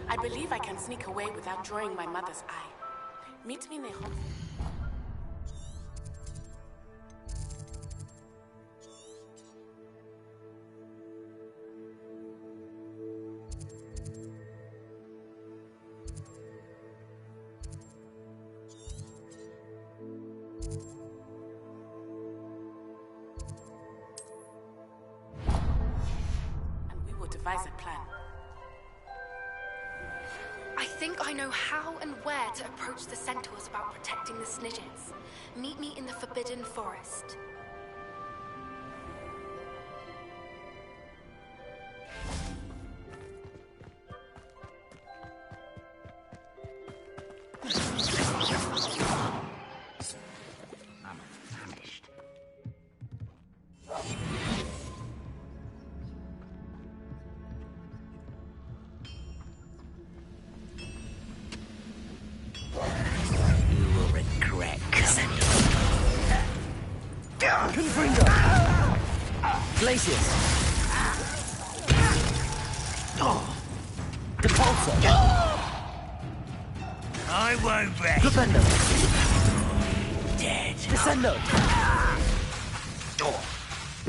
I believe I can sneak away without drawing my mother's eye. Meet me in the hall. And we will devise a plan. I think I know how and where to approach the centaurs about protecting the Snidgets. Meet me in the Forbidden Forest. I'm famished. You will regret coming. Confringo! Glacius! Depulso! I won't rest. Flipendo! Dead. Descendo!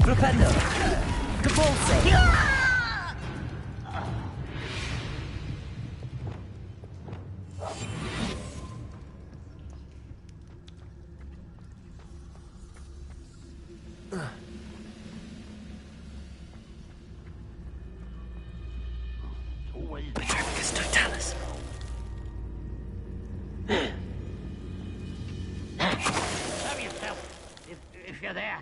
Flipendo! Depulso! Petrificus totalis. Help yourself, if you're there.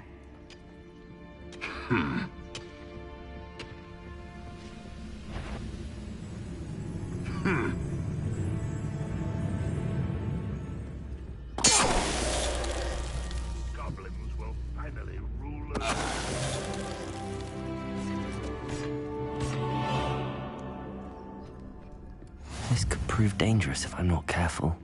Goblins will finally rule us. This could prove dangerous if I'm not careful.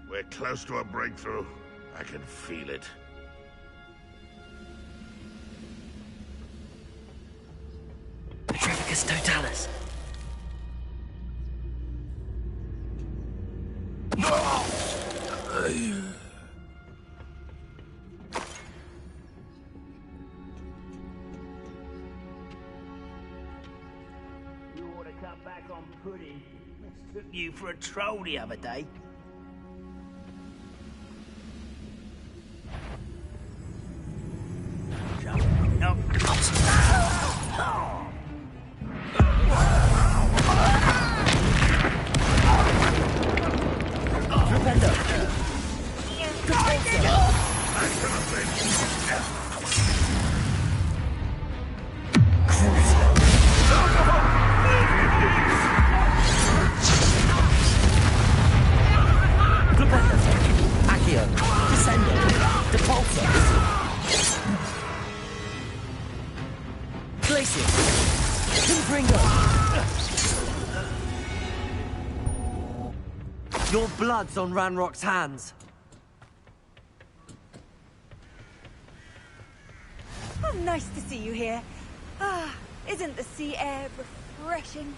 We're close to a breakthrough. I can feel it. Petrificus totalis. You ought to cut back on pudding. Took you for a troll the other day. No. Your blood's on Ranrock's hands. Oh, nice to see you here. Ah, isn't the sea air refreshing?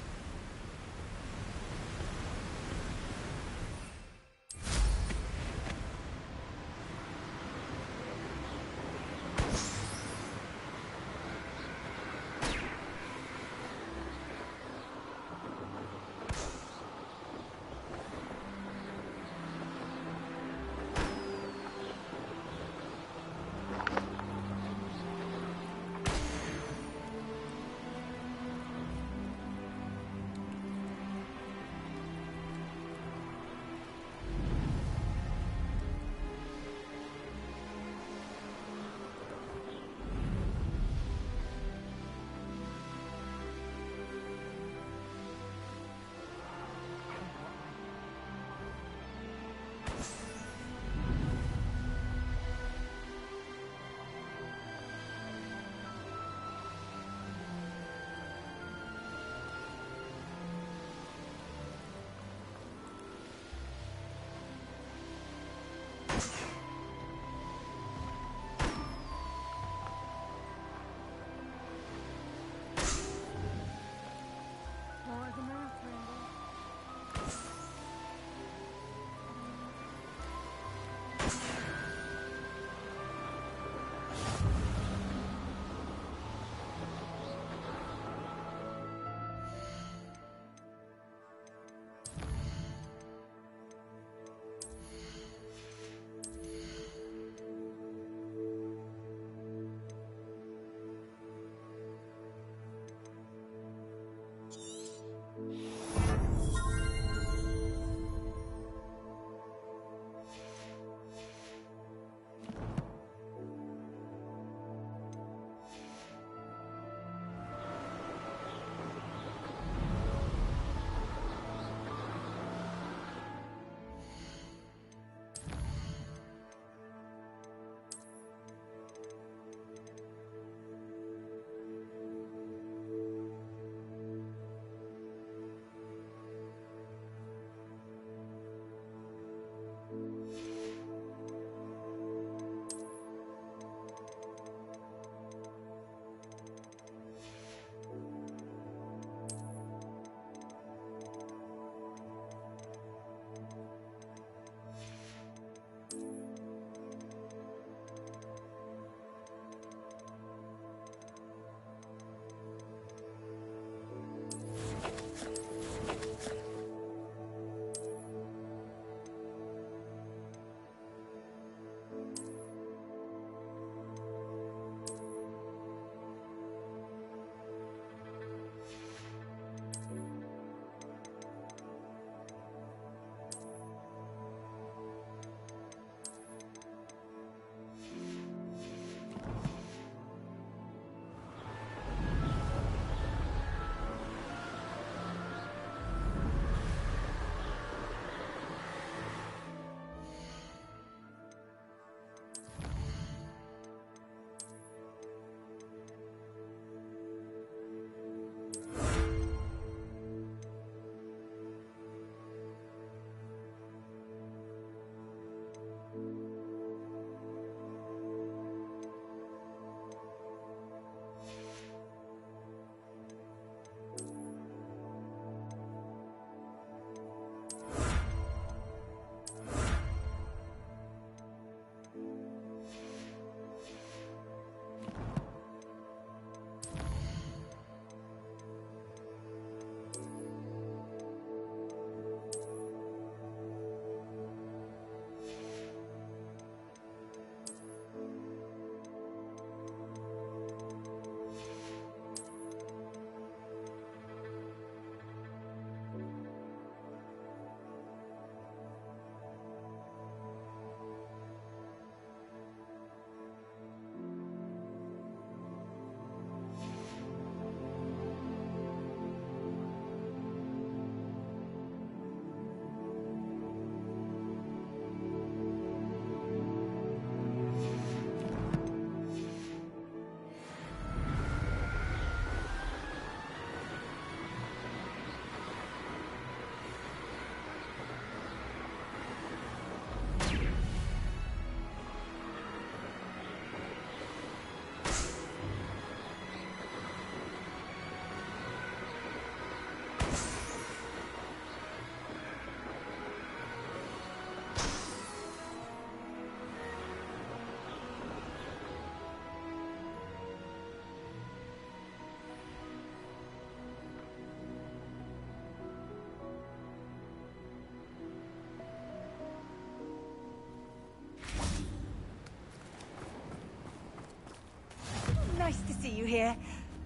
see you here.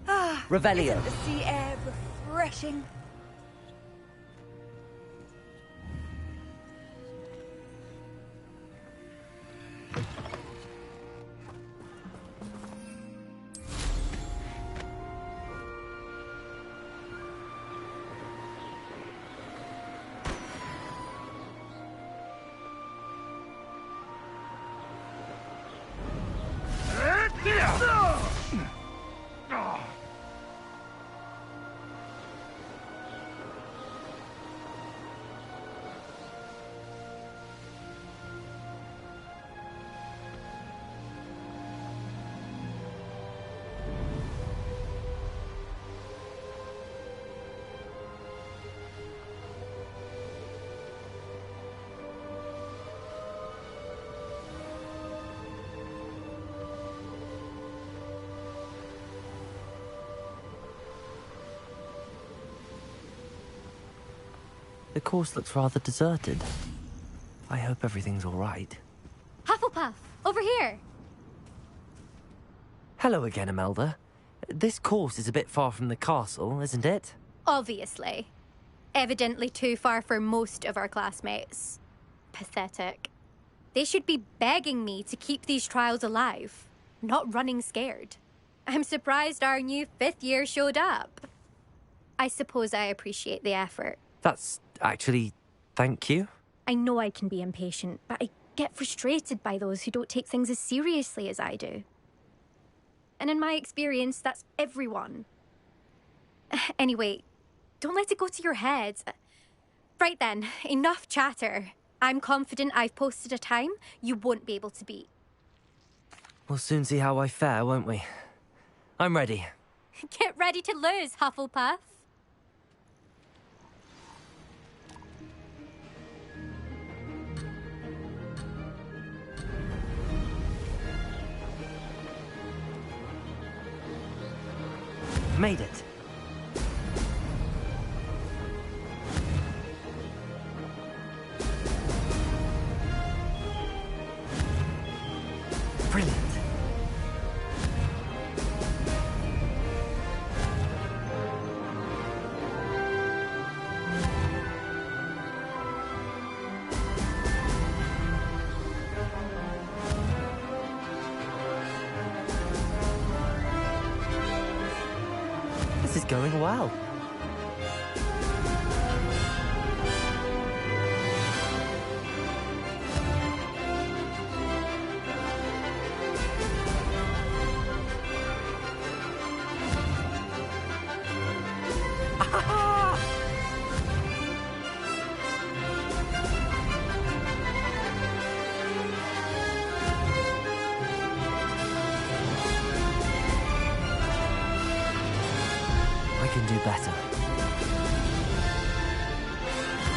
Ah, Revelio. Isn't the sea air refreshing? The course looks rather deserted. I hope everything's all right. Hufflepuff, over here. Hello again, Imelda. This course is a bit far from the castle, isn't it? Obviously. Evidently too far for most of our classmates. Pathetic. They should be begging me to keep these trials alive, not running scared. I'm surprised our new 5th year showed up. I suppose I appreciate the effort. That's actually... thank you. I know I can be impatient, but I get frustrated by those who don't take things as seriously as I do. And in my experience, that's everyone. Anyway, don't let it go to your head. Right then, enough chatter. I'm confident I've posted a time you won't be able to beat. We'll soon see how I fare, won't we? I'm ready. Get ready to lose, Hufflepuff. Made it. Brilliant. This is going well. I can do better.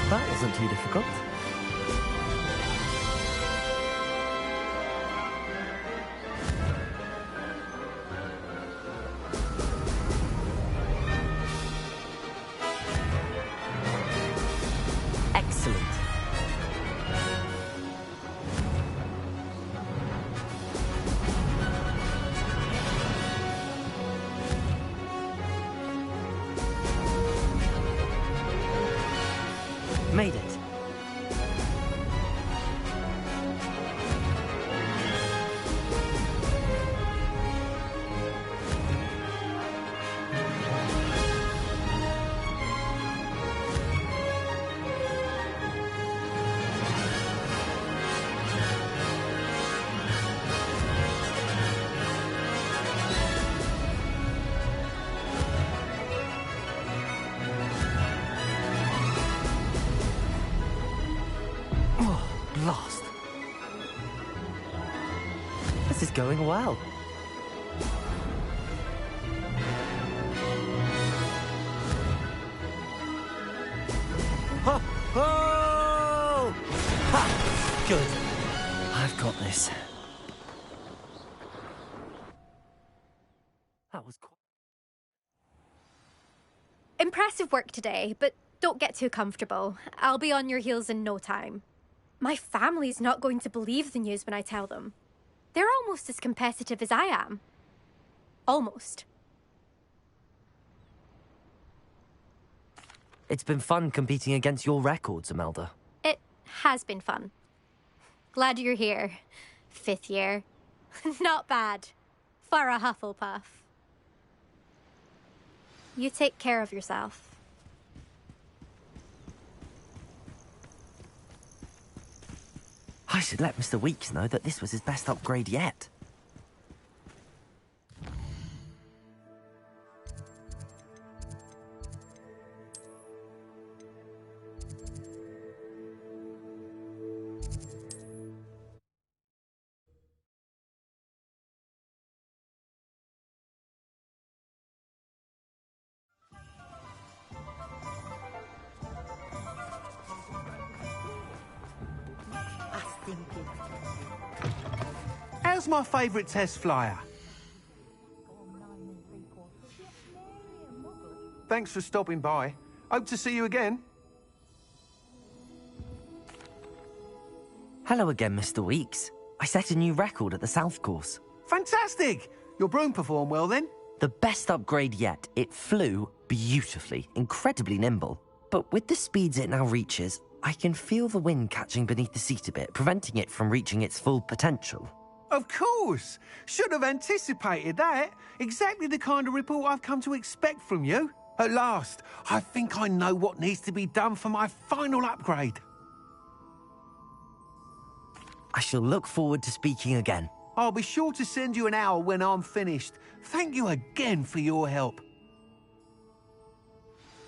That wasn't too difficult. Excellent. Made it. Oh, blast. This is going well. Ha! Ho! Ha! Good. I've got this. That was quite... Impressive work today, but don't get too comfortable. I'll be on your heels in no time. My family's not going to believe the news when I tell them. They're almost as competitive as I am. Almost. It's been fun competing against your records, Imelda. It has been fun. Glad you're here. 5th year. Not bad. For a Hufflepuff. You take care of yourself. I should let Mr. Weeks know that this was his best upgrade yet. How's my favourite test flyer? Thanks for stopping by. Hope to see you again. Hello again, Mr. Weeks. I set a new record at the South Course. Fantastic! Your broom performed well then? The best upgrade yet. It flew beautifully, incredibly nimble. But with the speeds it now reaches, I can feel the wind catching beneath the seat a bit, preventing it from reaching its full potential. Of course! Should have anticipated that. Exactly the kind of report I've come to expect from you. At last, I think I know what needs to be done for my final upgrade. I shall look forward to speaking again. I'll be sure to send you an owl when I'm finished. Thank you again for your help.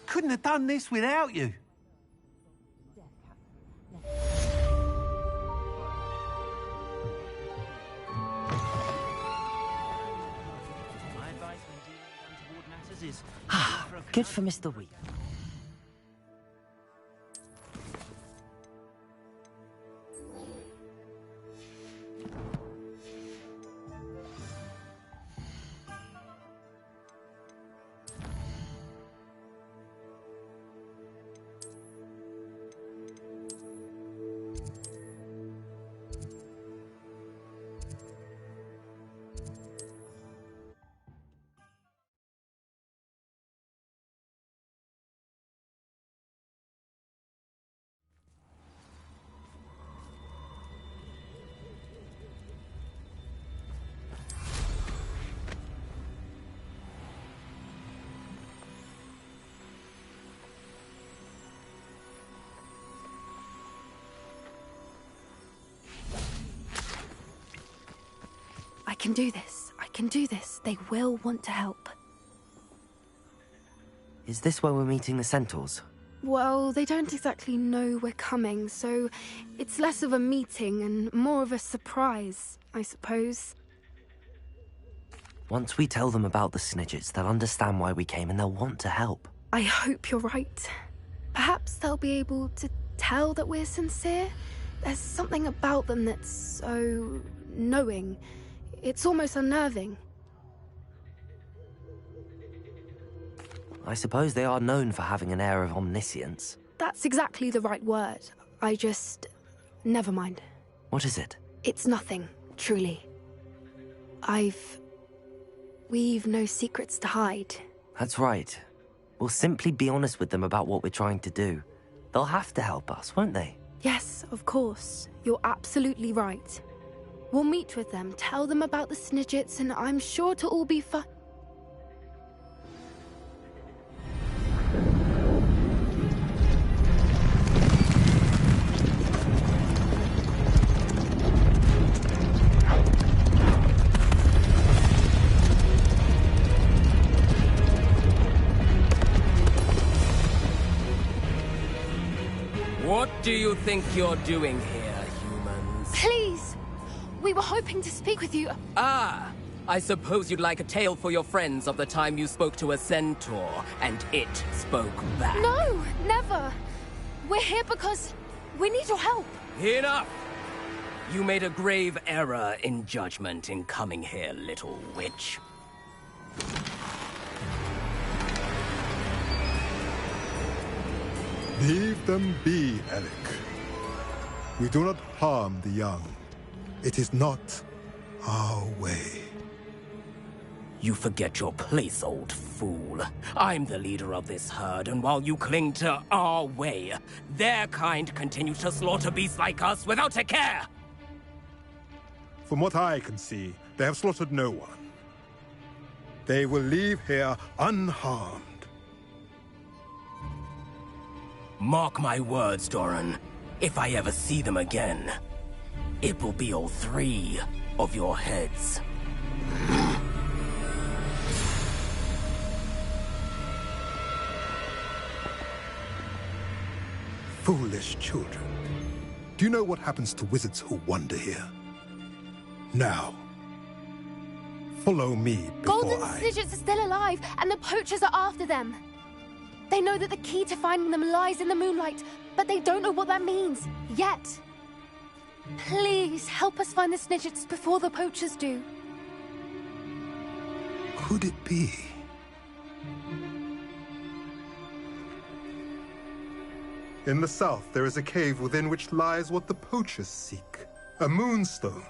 Couldn't have done this without you. Good for Mr. Weeks. I can do this. I can do this. They will want to help. Is this where we're meeting the Centaurs? Well, they don't exactly know we're coming, so it's less of a meeting and more of a surprise, I suppose. Once we tell them about the Snidgets, they'll understand why we came and they'll want to help. I hope you're right. Perhaps they'll be able to tell that we're sincere. There's something about them that's so knowing. It's almost unnerving. I suppose they are known for having an air of omniscience. That's exactly the right word. I just... never mind. What is it? It's nothing, truly. We've no secrets to hide. That's right. We'll simply be honest with them about what we're trying to do. They'll have to help us, won't they? Yes, of course. You're absolutely right. We'll meet with them, tell them about the Snidgets, and I'm sure to all be fine. What do you think you're doing here, humans? Please! We were hoping to speak with you. Ah! I suppose you'd like a tale for your friends of the time you spoke to a centaur, and it spoke back. No! Never! We're here because we need your help. Enough! You made a grave error in judgment in coming here, little witch. Leave them be, Eric. We do not harm the young. It is not our way. You forget your place, old fool. I'm the leader of this herd, and while you cling to our way, their kind continue to slaughter beasts like us without a care! From what I can see, they have slaughtered no one. They will leave here unharmed. Mark my words, Doran. If I ever see them again, it will be all 3 of your heads. Foolish children. Do you know what happens to wizards who wander here? Now, follow me before Golden Snidgets are still alive, and the poachers are after them. They know that the key to finding them lies in the moonlight, but they don't know what that means, yet. Please, help us find the Snidgets before the poachers do. Could it be? In the south, there is a cave within which lies what the poachers seek. A moonstone.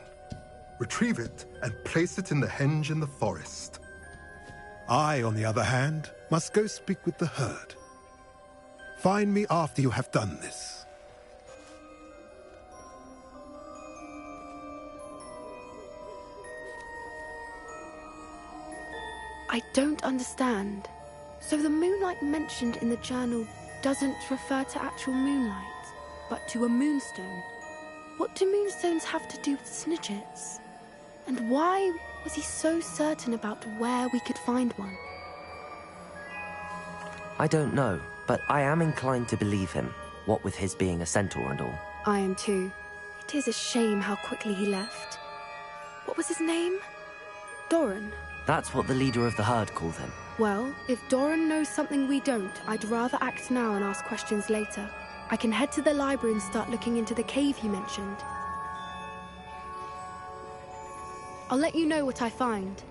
Retrieve it and place it in the henge in the forest. I, on the other hand, must go speak with the herd. Find me after you have done this. I don't understand. So the moonlight mentioned in the journal doesn't refer to actual moonlight, but to a moonstone. What do moonstones have to do with Snidgets? And why was he so certain about where we could find one? I don't know, but I am inclined to believe him, what with his being a centaur and all. I am too. It is a shame how quickly he left. What was his name? Doran? That's what the leader of the herd called him. Well, if Doran knows something we don't, I'd rather act now and ask questions later. I can head to the library and start looking into the cave you mentioned. I'll let you know what I find.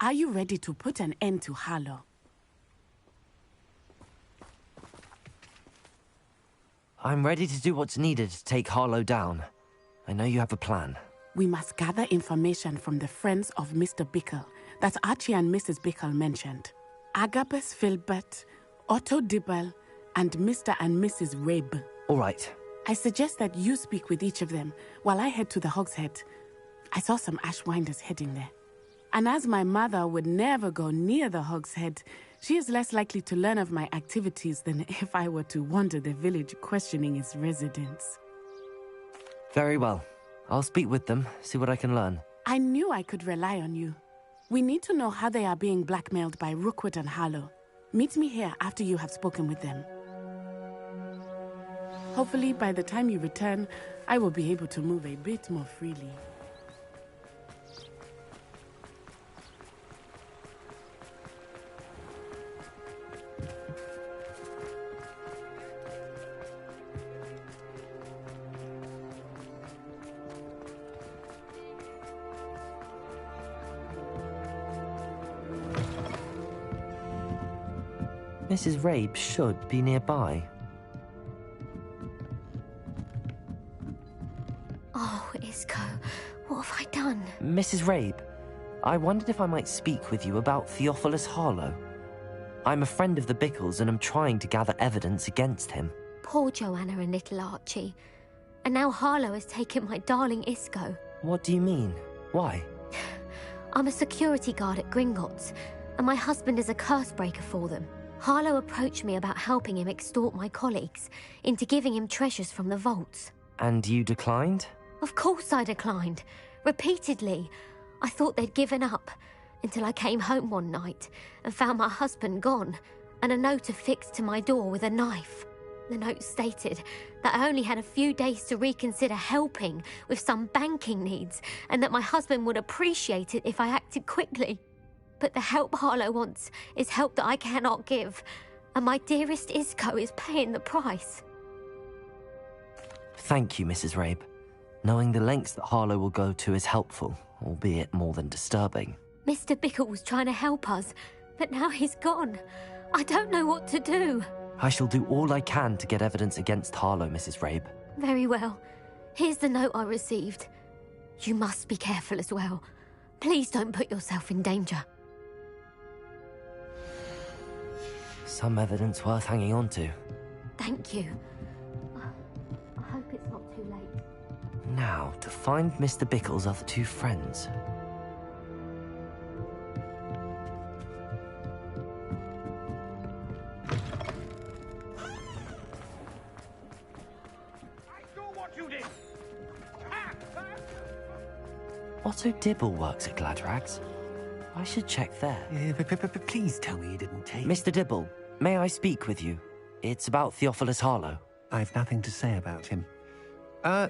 Are you ready to put an end to Harlow? I'm ready to do what's needed to take Harlow down. I know you have a plan. We must gather information from the friends of Mr. Bickle that Archie and Mrs. Bickle mentioned. Agabus Filbert, Otto Dibble, and Mr. and Mrs. Rabe. All right. I suggest that you speak with each of them while I head to the Hogshead. I saw some Ashwinders heading there. And as my mother would never go near the Hogshead, she is less likely to learn of my activities than if I were to wander the village questioning its residents. Very well. I'll speak with them, see what I can learn. I knew I could rely on you. We need to know how they are being blackmailed by Rookwood and Harlow. Meet me here after you have spoken with them. Hopefully, by the time you return, I will be able to move a bit more freely. Mrs. Rabe should be nearby. Oh, Isco, what have I done? Mrs. Rabe, I wondered if I might speak with you about Theophilus Harlow. I'm a friend of the Bickles and am trying to gather evidence against him. Poor Joanna and little Archie. And now Harlow has taken my darling Isco. What do you mean? Why? I'm a security guard at Gringotts, and my husband is a curse breaker for them. Harlow approached me about helping him extort my colleagues into giving him treasures from the vaults. And you declined? Of course I declined. Repeatedly. I thought they'd given up, until I came home one night and found my husband gone, and a note affixed to my door with a knife. The note stated that I only had a few days to reconsider helping with some banking needs, and that my husband would appreciate it if I acted quickly. But the help Harlow wants is help that I cannot give, and my dearest Isco is paying the price. Thank you, Mrs. Rabe. Knowing the lengths that Harlow will go to is helpful, albeit more than disturbing. Mr. Bickle was trying to help us, but now he's gone. I don't know what to do. I shall do all I can to get evidence against Harlow, Mrs. Rabe. Very well. Here's the note I received. You must be careful as well. Please don't put yourself in danger. Some evidence worth hanging on to. Thank you. I hope it's not too late. Now, to find Mr. Bickle's other two friends. Otto Dibble works at Gladrags. I should check there. Please tell me you didn't take... Mr. Dibble, may I speak with you? It's about Theophilus Harlow. I've nothing to say about him.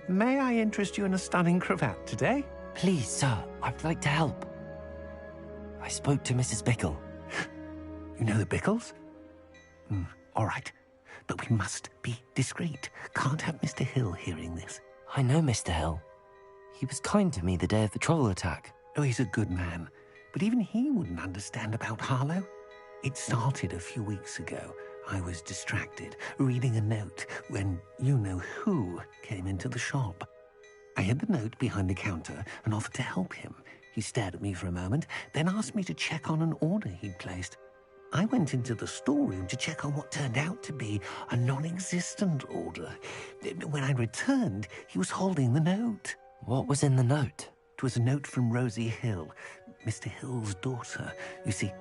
May I interest you in a stunning cravat today? Please, sir, I'd like to help. I spoke to Mrs. Bickle. You know the Bickles? All right. But we must be discreet. Can't have Mr. Hill hearing this. I know Mr. Hill. He was kind to me the day of the troll attack. Oh, he's a good man. But even he wouldn't understand about Harlow. It started a few weeks ago. I was distracted, reading a note, when you-know-who came into the shop. I hid the note behind the counter and offered to help him. He stared at me for a moment, then asked me to check on an order he'd placed. I went into the storeroom to check on what turned out to be a non-existent order. When I returned, he was holding the note. What was in the note? It was a note from Rosie Hill, Mr. Hill's daughter. You see,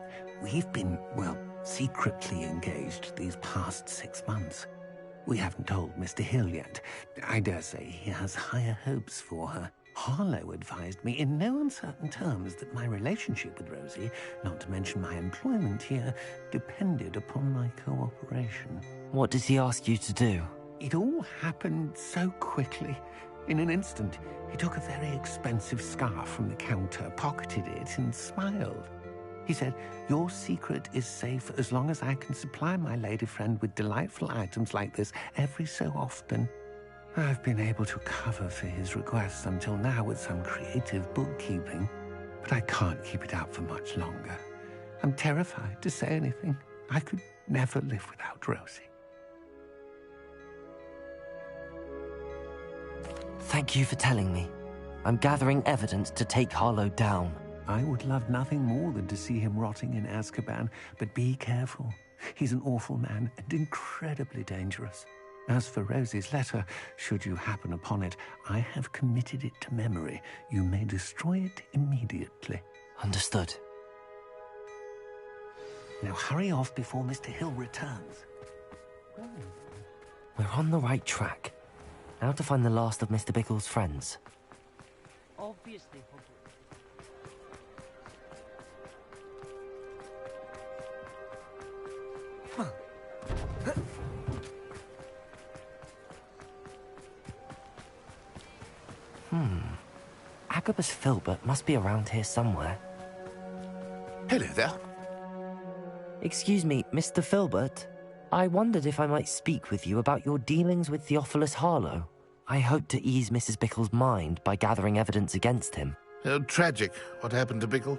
we've been, well, secretly engaged these past 6 months. We haven't told Mr. Hill yet. I dare say he has higher hopes for her. Harlow advised me in no uncertain terms that my relationship with Rosie, not to mention my employment here, depended upon my cooperation. What does he ask you to do? It all happened so quickly. In an instant, he took a very expensive scarf from the counter, pocketed it, and smiled. He said, "Your secret is safe as long as I can supply my lady friend with delightful items like this every so often." I've been able to cover for his requests until now with some creative bookkeeping, but I can't keep it up for much longer. I'm terrified to say anything. I could never live without Rosie. Thank you for telling me. I'm gathering evidence to take Harlow down. I would love nothing more than to see him rotting in Azkaban, but be careful. He's an awful man and incredibly dangerous. As for Rosie's letter, should you happen upon it, I have committed it to memory. You may destroy it immediately. Understood. Now hurry off before Mr. Hill returns. We're on the right track. Now to find the last of Mr. Bickle's friends. Obviously. Agabus Filbert must be around here somewhere. Hello there. Excuse me, Mr. Filbert. I wondered if I might speak with you about your dealings with Theophilus Harlow. I hope to ease Mrs. Bickle's mind by gathering evidence against him. Tragic, what happened to Bickle.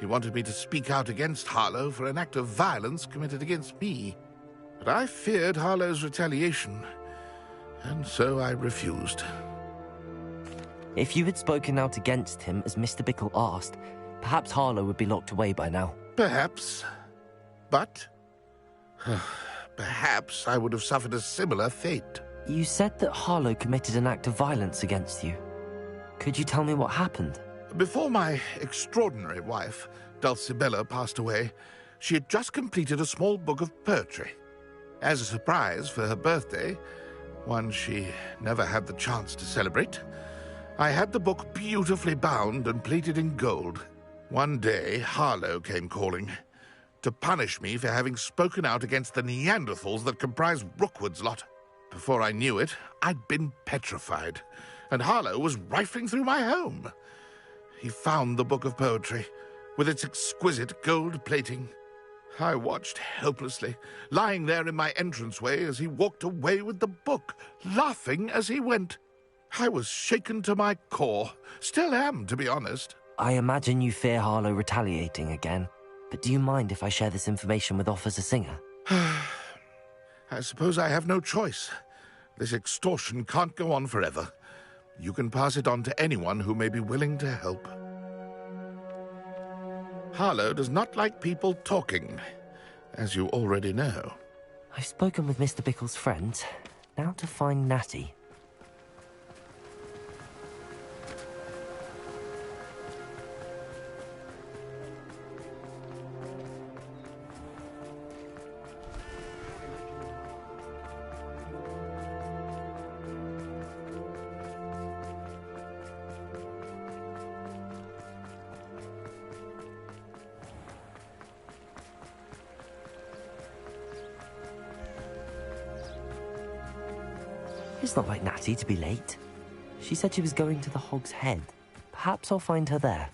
He wanted me to speak out against Harlow for an act of violence committed against me. But I feared Harlow's retaliation, and so I refused. If you had spoken out against him as Mr. Bickle asked, perhaps Harlow would be locked away by now. Perhaps. But perhaps I would have suffered a similar fate. You said that Harlow committed an act of violence against you. Could you tell me what happened? Before my extraordinary wife, Dulcibella, passed away, she had just completed a small book of poetry. As a surprise for her birthday, one she never had the chance to celebrate, I had the book beautifully bound and plated in gold. One day, Harlow came calling to punish me for having spoken out against the Neanderthals that comprise Rookwood's lot. Before I knew it, I'd been petrified, and Harlow was rifling through my home. He found the book of poetry, with its exquisite gold plating. I watched helplessly, lying there in my entranceway as he walked away with the book, laughing as he went. I was shaken to my core. Still am, to be honest. I imagine you fear Harlow retaliating again, but do you mind if I share this information with Officer Singer? I suppose I have no choice. This extortion can't go on forever. You can pass it on to anyone who may be willing to help. Harlow does not like people talking, as you already know. I've spoken with Mr. Bickle's friends. Now to find Natty. It's not like Natty to be late. She said she was going to the Hog's Head. Perhaps I'll find her there.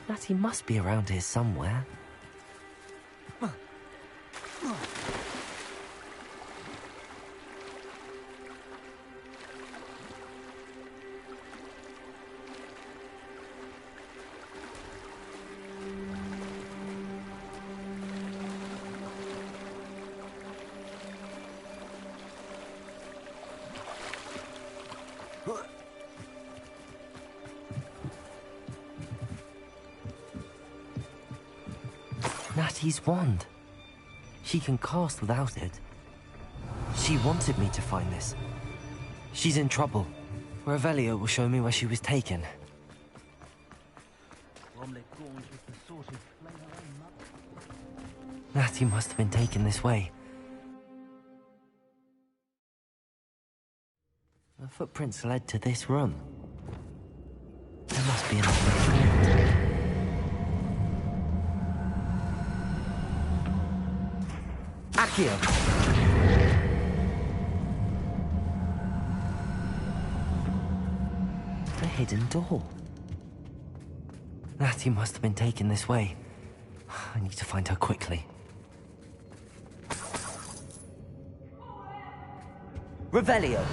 Natty must be around here somewhere. Natty's wand. She can cast without it. She wanted me to find this. She's in trouble. Revelio will show me where she was taken. Natty must have been taken this way. The footprints led to this room. There must be another way. Accio! The hidden door. Natty must have been taken this way. I need to find her quickly. Revelio!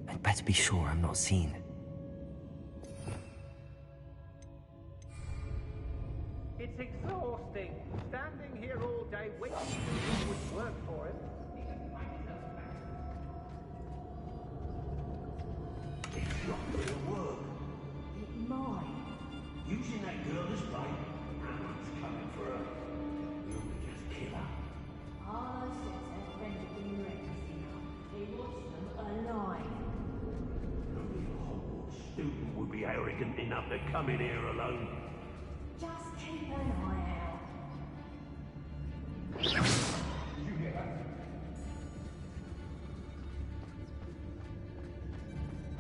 I'd better be sure I'm not seen. It's exhausting. Standing here all day waiting for you would work for us. It's not gonna work. It might. Using that girl as bait. Ram's coming for her. We'll just kill her. Our sets have been reckless. He wants them alive. Only a Hogwarts student would be arrogant enough to come in here alone. Just keep an eye out.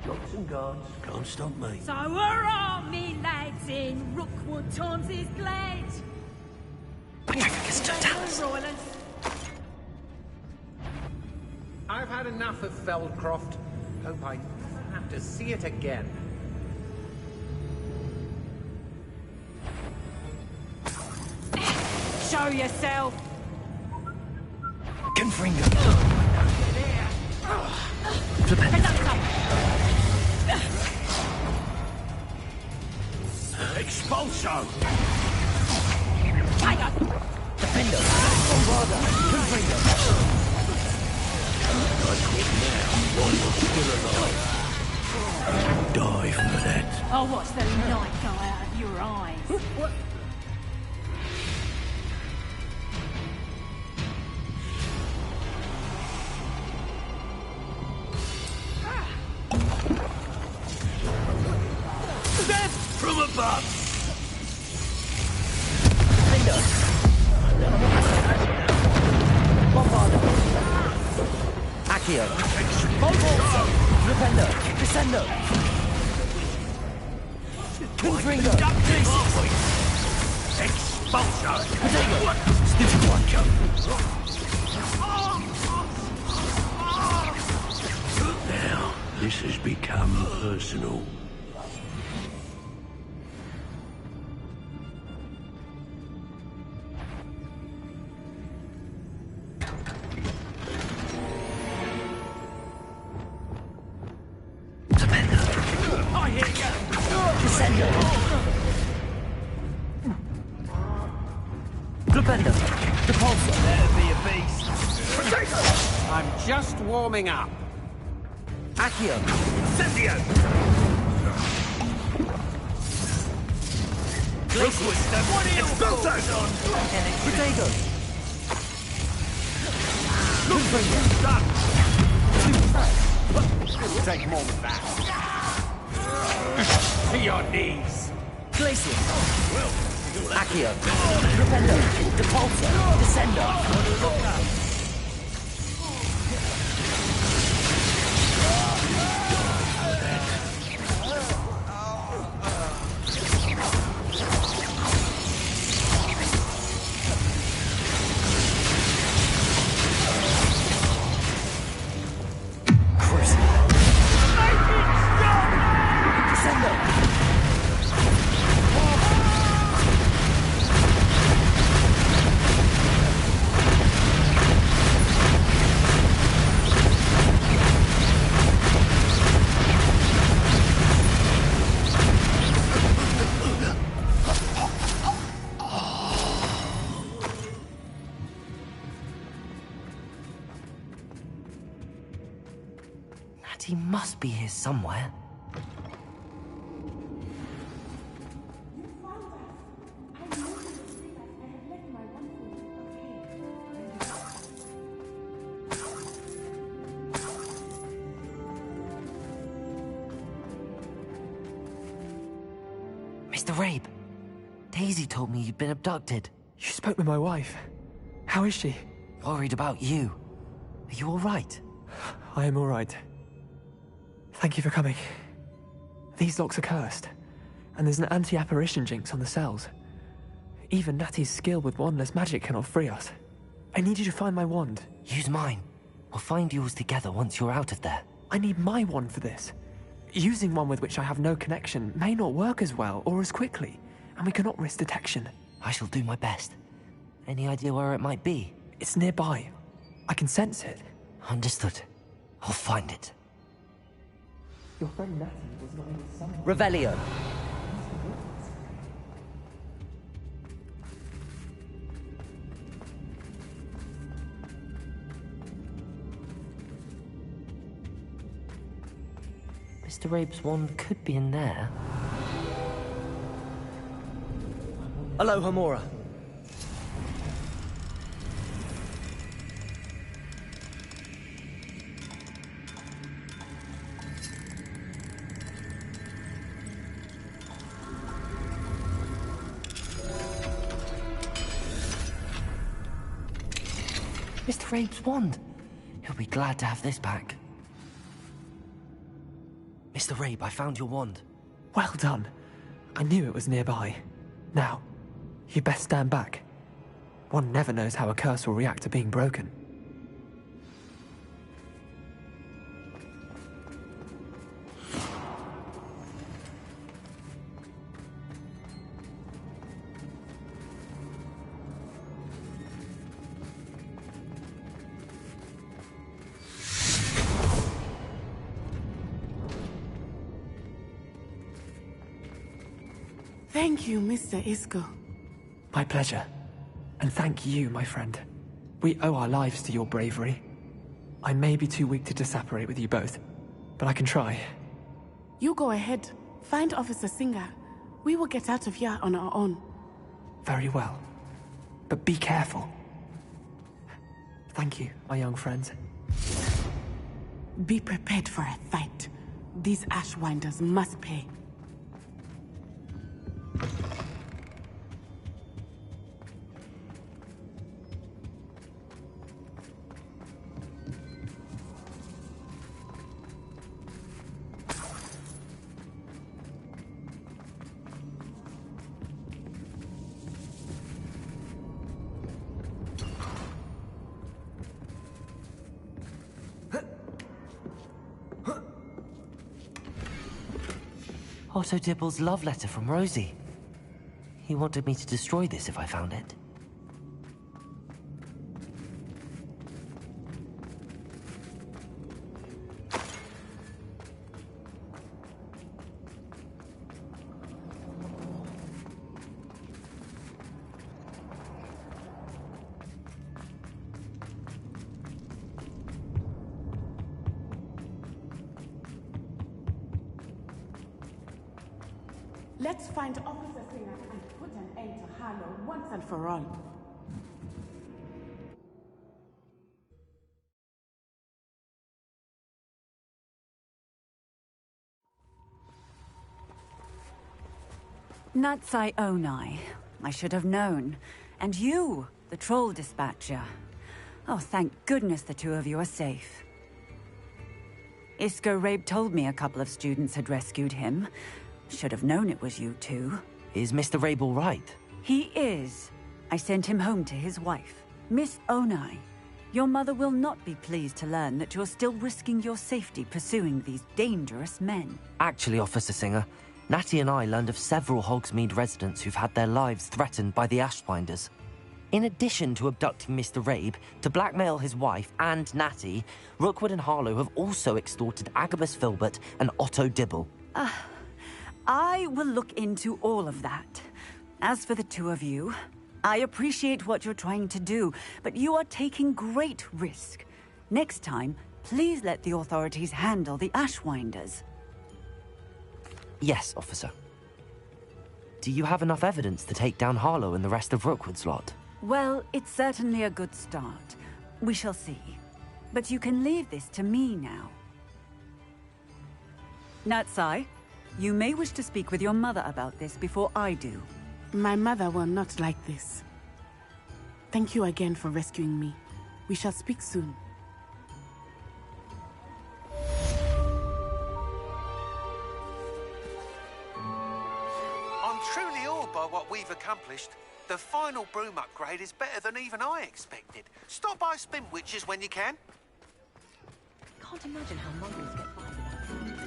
Shots and guards can't stop me. So hurrah, me lads in Rookwood times is glad. Patricius Totalis! I I've had enough of Feldcroft. Hope I never have to see it again. Show yourself! Confringo. Expulso! Defendo. Bombarda. Confringo. I quit now while you're still alive. Die for that. I'll watch the light go out of your eyes. What? From above! Defendo. Bombarda. Accio. Volvo. Defendo. Descendo. Confringo. Expulso! Potato. Now, this has become personal. Flipendo. Depulso. That'd be a beast. I'm just warming up. Accio. Incendio! Expulso! Potato. It'll take more than that. To your knees. Glacier. Accio. Flipendo. Depulso. Descendo. He must be here somewhere. Mr. Rabe, Daisy told me you'd been abducted. You spoke with my wife. How is she? Worried about you. Are you all right? I am all right. Thank you for coming. These locks are cursed, and there's an anti-apparition jinx on the cells. Even Natty's skill with wandless magic cannot free us. I need you to find my wand. Use mine. We'll find yours together once you're out of there. I need my wand for this. Using one with which I have no connection may not work as well or as quickly, and we cannot risk detection. I shall do my best. Any idea where it might be? It's nearby. I can sense it. Understood. I'll find it. Your friend Natty was not in the summer. Revelio. Mr. Rabe's wand could be in there. Aloha, Mora. Mr. Rabe's wand. He'll be glad to have this back. Mr. Rabe, I found your wand. Well done. I knew it was nearby. Now, you best stand back. One never knows how a curse will react to being broken. Thank you, Mr. Isco. My pleasure. And thank you, my friend. We owe our lives to your bravery. I may be too weak to disapparate with you both, but I can try. You go ahead. Find Officer Singer. We will get out of here on our own. Very well. But be careful. Thank you, my young friends. Be prepared for a fight. These Ashwinders must pay. Otto Dibble's love letter from Rosie. He wanted me to destroy this if I found it. Let's find Officer Singer and put an end to Harlow once and for all. Natsai Onai. I should have known. And you, the troll dispatcher. Oh, thank goodness the two of you are safe. Isco Rabe told me a couple of students had rescued him. Should have known it was you two. Is Mr. Rabe all right? He is. I sent him home to his wife. Miss Onai, your mother will not be pleased to learn that you're still risking your safety pursuing these dangerous men. Actually, Officer Singer, Natty and I learned of several Hogsmeade residents who've had their lives threatened by the Ashwinders. In addition to abducting Mr. Rabe to blackmail his wife and Natty, Rookwood and Harlow have also extorted Agabus Filbert and Otto Dibble. I will look into all of that. As for the two of you, I appreciate what you're trying to do, but you are taking great risk. Next time, please let the authorities handle the Ashwinders. Yes, officer. Do you have enough evidence to take down Harlow and the rest of Rookwood's lot? Well, it's certainly a good start. We shall see. But you can leave this to me now. Natsai, you may wish to speak with your mother about this before I do. My mother will not like this. Thank you again for rescuing me. We shall speak soon. I'm truly awed by what we've accomplished. The final broom upgrade is better than even I expected. Stop by Spinwitches when you can. Can't imagine how mongrels get by without food.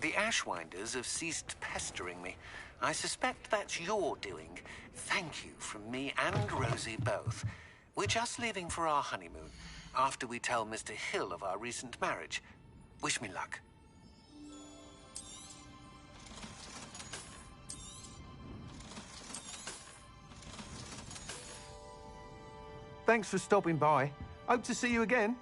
The Ashwinders have ceased pestering me. I suspect that's your doing. Thank you from me and Rosie both. We're just leaving for our honeymoon, after we tell Mr. Hill of our recent marriage. Wish me luck. Thanks for stopping by. Hope to see you again.